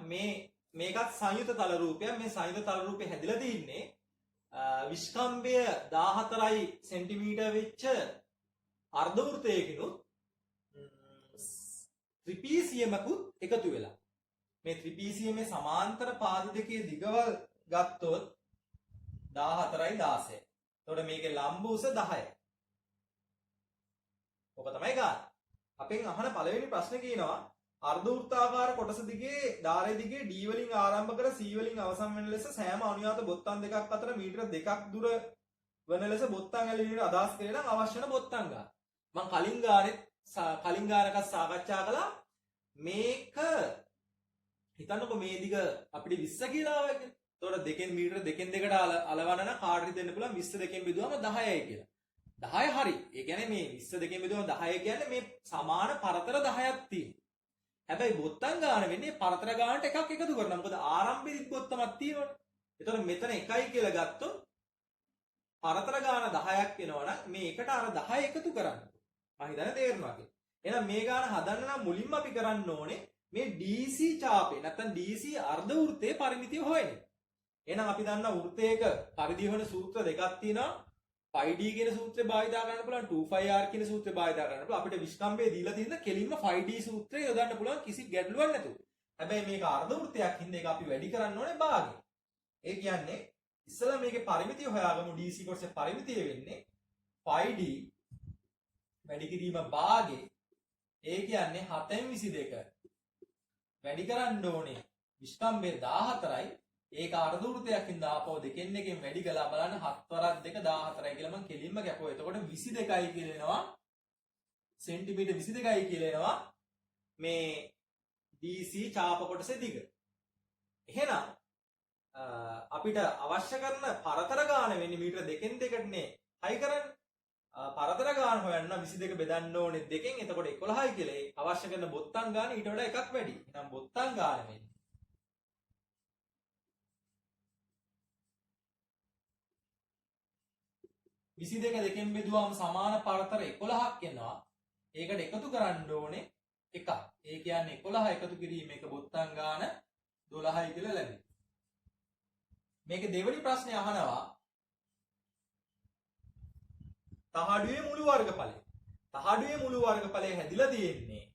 මේකත් සංයුත තල රූපයක්. මේ සංයුත තල රූපේ හැදිලා තින්නේ විස්කම්භය 14යි සෙන්ටිමීටර් වෙච්ච අර්ධවෘත්තයකිනුත් ත්‍රිපීසියමකුත් එකතු වෙලා. මේ ත්‍රිපීසියමේ සමාන්තර පාද දෙකේ දිගවල් ගත්තොත් 14යි 16. එතකොට මේකේ ලම්බ උස 10යි. ඔක තමයි ගන්න. අපෙන් අහන පළවෙනි ප්‍රශ්නේ කියනවා අර්ධවෘත්තාකාර කොටස දිගේ ධාරය දිගේ D වලින් ආරම්භ කර C වලින් අවසන් වෙන ලෙස සෑම අනුයාත බොත්තම් දෙකක් අතර මීටර 2ක් දුර වන ලෙස බොත්තම් ඇලවීමට අදහස් කරේ නම් අවශ්‍ය වෙන බොත්තම් ගන්න. මම කලින් ගානක සාකච්ඡා කළා මේක හිතන්නකො මේ දිග අපිට 20 කියලා ආවා කියලා. එතකොට දෙකෙන් මීටර දෙකෙන් දෙකට අලවන්න නම් කාටරි දෙන්න පුළුවන් 20 දෙකෙන් බෙදුවම 10යි කියලා. 10 හරි. ඒ කියන්නේ මේ 20 දෙකෙන් බෙදුවම 10 කියන්නේ මේ සමාන පරතර 10ක් තියෙනවා. හැබැයි බොත්තම් ගාන වෙන්නේ පරතර ගානට එකක් එකතු කරනවා. මොකද ආරම්භයේදී බොත්තමක් තියෙනවනේ. එතකොට මෙතන 1යි කියලා ගත්තොත් පරතර ගාන 10ක් වෙනවා නම් මේකට අර 10 එකතු කරන්න. මම හිතන්නේ තේරෙනවා කියලා. එහෙනම් මේ ගාන හදන්න නම් මුලින්ම අපි කරන්න ඕනේ මේ DC ඡාපේ නැත්නම් DC අර්ධවෘත්තයේ පරිමිතිය හොයන එක. එහෙනම් අපි දන්නා වෘත්තයක පරිධි හොයන සූත්‍ර දෙකක් තියෙනවා. 5D කියන සූත්‍රය භාවිතා කරන්න පුළුවන් 2πr කියන සූත්‍රය භාවිතා කරන්න පුළුවන්. අපිට විස්කම්භය දීලා තියෙන කෙලින්ම 5D සූත්‍රය යොදන්න පුළුවන් කිසි ගැටලුවක් නැතුව. හැබැයි මේක අර්ධවෘත්තයක් හින්දා ඒක අපි වැඩි කරන්න ඕනේ භාගය. ඒ කියන්නේ ඉස්සෙල්ලා මේකේ පරිමිතිය හොයාගමු. DC කොටසේ පරිමිතිය වෙන්නේ 5D වැඩි කිරීම භාගේ. ඒ කියන්නේ 7/22 වැඩි කරන්න ඕනේ විස්කම්භය 14යි. ඒක අර්ධවෘත්තයක් හින්දා ආපහු දෙකෙන් එකෙන් වැඩි කළා බලන්න 7 වරක් 2 14යි කියලා මම කෙලින්ම කැපුවා. එතකොට 22යි කියලා එනවා. සෙන්ටිමීටර් 22යි කියලා එනවා මේ DC ඡාප කොටසේ දිග. එහෙනම් අපිට අවශ්‍ය කරන පරතර ගාන වෙන්නේ මීටර දෙකෙන් දෙකටනේ. හයි කරන්නේ. පරතර ගාන හොයන්න 22 බෙදන්න ඕනේ දෙකෙන්. එතකොට 11යි කියලා. අවශ්‍ය කරන බොත්තම් ගාන ඊට වඩා එකක් වැඩි. එහෙනම් බොත්තම් ගාන වෙන්නේ 22 දෙකෙන් බෙදුවාම සමාන පරතර 11ක් එනවා. ඒකට එකතු කරන්න ඕනේ එකක්. ඒ කියන්නේ 11 එකතු කිරීම එක බොත්තම් ගාන 12යි කියලා ලැබෙනවා. මේක දෙවෙනි ප්‍රශ්නේ අහනවා තහඩුවේ මුළු වර්ගඵලය. තහඩුවේ මුළු වර්ගඵලය හැදිලා තියෙන්නේ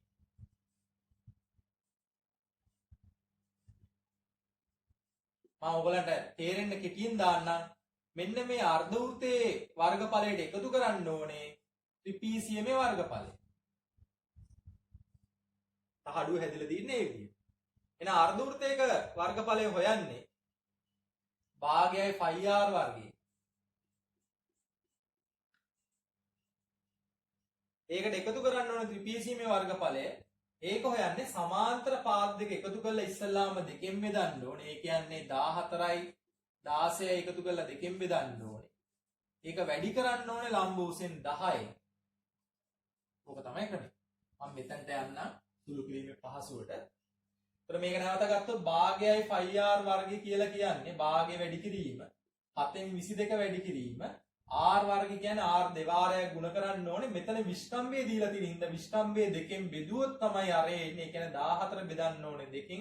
මම ඔයගලන්ට තේරෙන්න කෙටියෙන් දාන්නම්. මෙන්න මේ අර්ධ වෘත්තයේ වර්ගඵලයට එකතු කරන්න ඕනේ ත්‍රිපීසියමේ වර්ගඵලය. තහඩුව හැදිලා තියෙන්නේ ඒ විදිහට. එහෙනම් අර්ධ වෘත්තයක වර්ගඵලය හොයන්නේ භාගයයි phi r වර්ගය. ඒකට එකතු කරන්න ඕන ත්‍රිපීසියමේ වර්ගඵලය. ඒක හොයන්නේ සමාන්තර පාද දෙක එකතු කරලා ඉස්සල්ලාම දෙකෙන් බෙදන්න ඕනේ. ඒ කියන්නේ 14යි 16යි එකතු කරලා දෙකෙන් බෙදන්න ඕනේ. ඒක වැඩි කරන්න ඕනේ ලම්බ උසෙන් 10යි. ඕක තමයි ක්‍රමය. මම මෙතනට යන්න සුළු කිරීමේ පහසුවට. ඒතර මේක නැවත ගත්තොත් භාගයයි phi r වර්ගය කියලා කියන්නේ භාගය වැඩි කිරීම 7න් 22 වැඩි කිරීම r වර්ගය කියන්නේ r දෙවාරයක් ගුණ කරන්න ඕනේ. මෙතන විස්කම්භය දීලා තියෙන හින්දා විස්කම්භය දෙකෙන් බෙදුවොත් තමයි අර එන්නේ. ඒ කියන්නේ 14 බෙදන්න ඕනේ දෙකෙන්.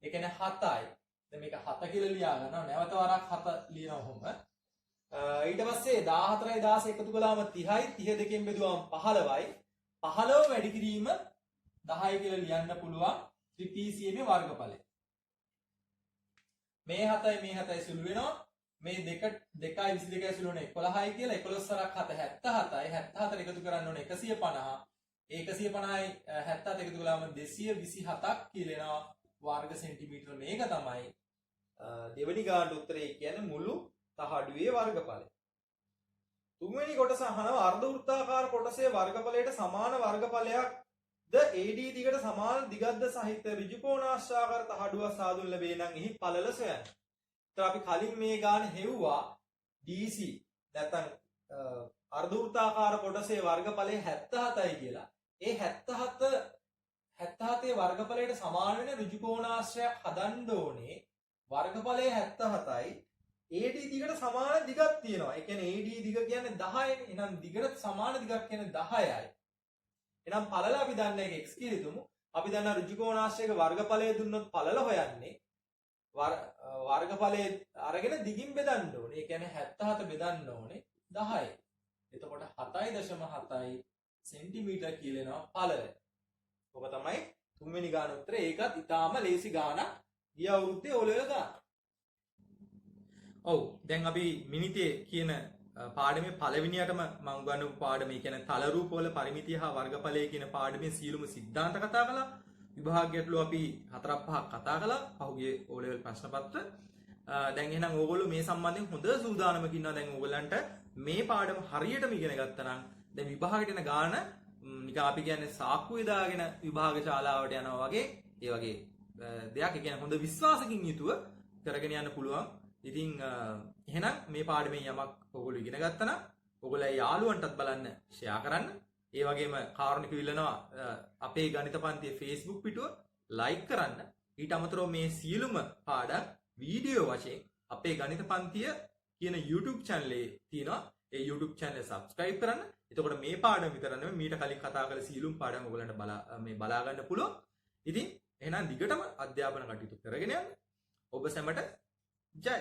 ඒ කියන්නේ 7යි. දැන් මේක 7 කියලා ලියා ගන්නවා. නැවත වරක් 7 ලියනවා ඔහොම. ඊට පස්සේ 14යි 16 එකතු කළාම 30යි. 30 දෙකෙන් බෙදුවාම 15යි. 15 වැඩි කිරීම 10යි කියලා ලියන්න පුළුවන් ත්‍රිපීසියමේ වර්ගඵලය. මේ 7යි මේ 7යි සුළු වෙනවා. මේ 2යි 22යි සුළු වෙන 11යි කියලා 11 සරක් 7 77යි 77 එකතු කරන්න ඕනේ 150. ඒ 150යි 77 එකතු කළාම 227ක් කියලා වර්ග සෙන්ටිමීටර. මේක තමයි දෙවෙනි ගානට උත්තරේ කියන්නේ මුළු තහඩුවේ වර්ගඵලය. තුන්වෙනි කොටස අහනවා අර්ධ වෘත්තාකාර කොටසේ වර්ගඵලයට සමාන වර්ගඵලයක් ද AD දිගට සමාන දිගද්ද සහිත ඍජුකෝණාශ්‍රාකාර තහඩුවක් සාදුන් ලැබේ නම් එහි පළල සොයන්න. අපි කලින් මේ ගාන හෙව්වා DC නැත්නම් අර්ධ වෘත්තාකාර කොටසේ වර්ගඵලය 77යි කියලා. ඒ 77 වර්ගඵලයට සමාන වෙන ඍජු කෝණාශ්‍රයක් හදන්න ඕනේ. වර්ගඵලය 77යි. AD දිගට සමාන දිගක් තියෙනවා. ඒ කියන්නේ AD දිග කියන්නේ 10නේ. එහෙනම් දිගට සමාන දිගක් කියන්නේ 10යි. එහෙනම් පළල අපි දන්න එක x කියලා හිතමු. අපි දන්න ඍජු කෝණාශ්‍රයක වර්ගඵලය දුන්නොත් පළල හොයන්නේ වර්ගඵලයේ අරගෙන දිගින් බෙදන්න ඕනේ. ඒ කියන්නේ 77 බෙදන්න ඕනේ 10යි. එතකොට 7.7යි සෙන්ටිමීටර කියලා එනවා පළල. ඔබ තමයි තුන්වෙනි ගාන උත්තරේ. ඒකත් ඊටාම ලේසි ගානක්. ගිය අවුරුද්දේ ඔලෙවල ගාන. ඔව් දැන් අපි මිනිතේ කියන පාඩමේ පළවෙනියටම මම උගන්වපු පාඩමේ කියන්නේ තල රූප වල පරිමිතිය හා වර්ගඵලය කියන පාඩමේ සියලුම සිද්ධාන්ත කතා කළා. විභාග ගැටලු අපි 4-5ක් කතා කළා පහුගිය O level ප්‍රශ්න පත්‍ර. දැන් එහෙනම් ඕගොල්ලෝ මේ සම්බන්ධයෙන් හොඳ සූදානමකින් ඉන්නවා. දැන් ඕගොල්ලන්ට මේ පාඩම හරියටම ඉගෙන ගත්තා නම් දැන් විභාගයට එන ගාන නිකන් අපි කියන්නේ සාක්කුවේ දාගෙන විභාග ශාලාවට යනවා වගේ ඒ වගේ දෙයක්. ඒ කියන්නේ හොඳ විශ්වාසකින් යුතුව කරගෙන යන්න පුළුවන්. ඉතින් එහෙනම් මේ පාඩමෙන් යමක් ඕගොල්ලෝ ඉගෙන ගත්තා නම් ඕගොල්ලෝ යාළුවන්ටත් බලන්න ෂෙයා කරන්න. ඒ වගේම කාරුණික විල්ලනවා අපේ ගණිත පන්තියේ Facebook පිටුව ලයික් කරන්න. ඊට අමතරව මේ සියලුම පාඩම් වීඩියෝ වශයෙන් අපේ ගණිත පන්තිය කියන YouTube channel එකේ තියෙනවා. ඒ YouTube channel එක subscribe කරන්න. එතකොට මේ පාඩම විතර නෙමෙයි මීට කලින් කතා කළ සියලුම පාඩම් ඔයගලන්ට බලා ගන්න පුළුවන්. ඉතින් එහෙනම් දිගටම අධ්‍යාපන කටයුතු කරගෙන යන්න. ඔබ සැමට ජය.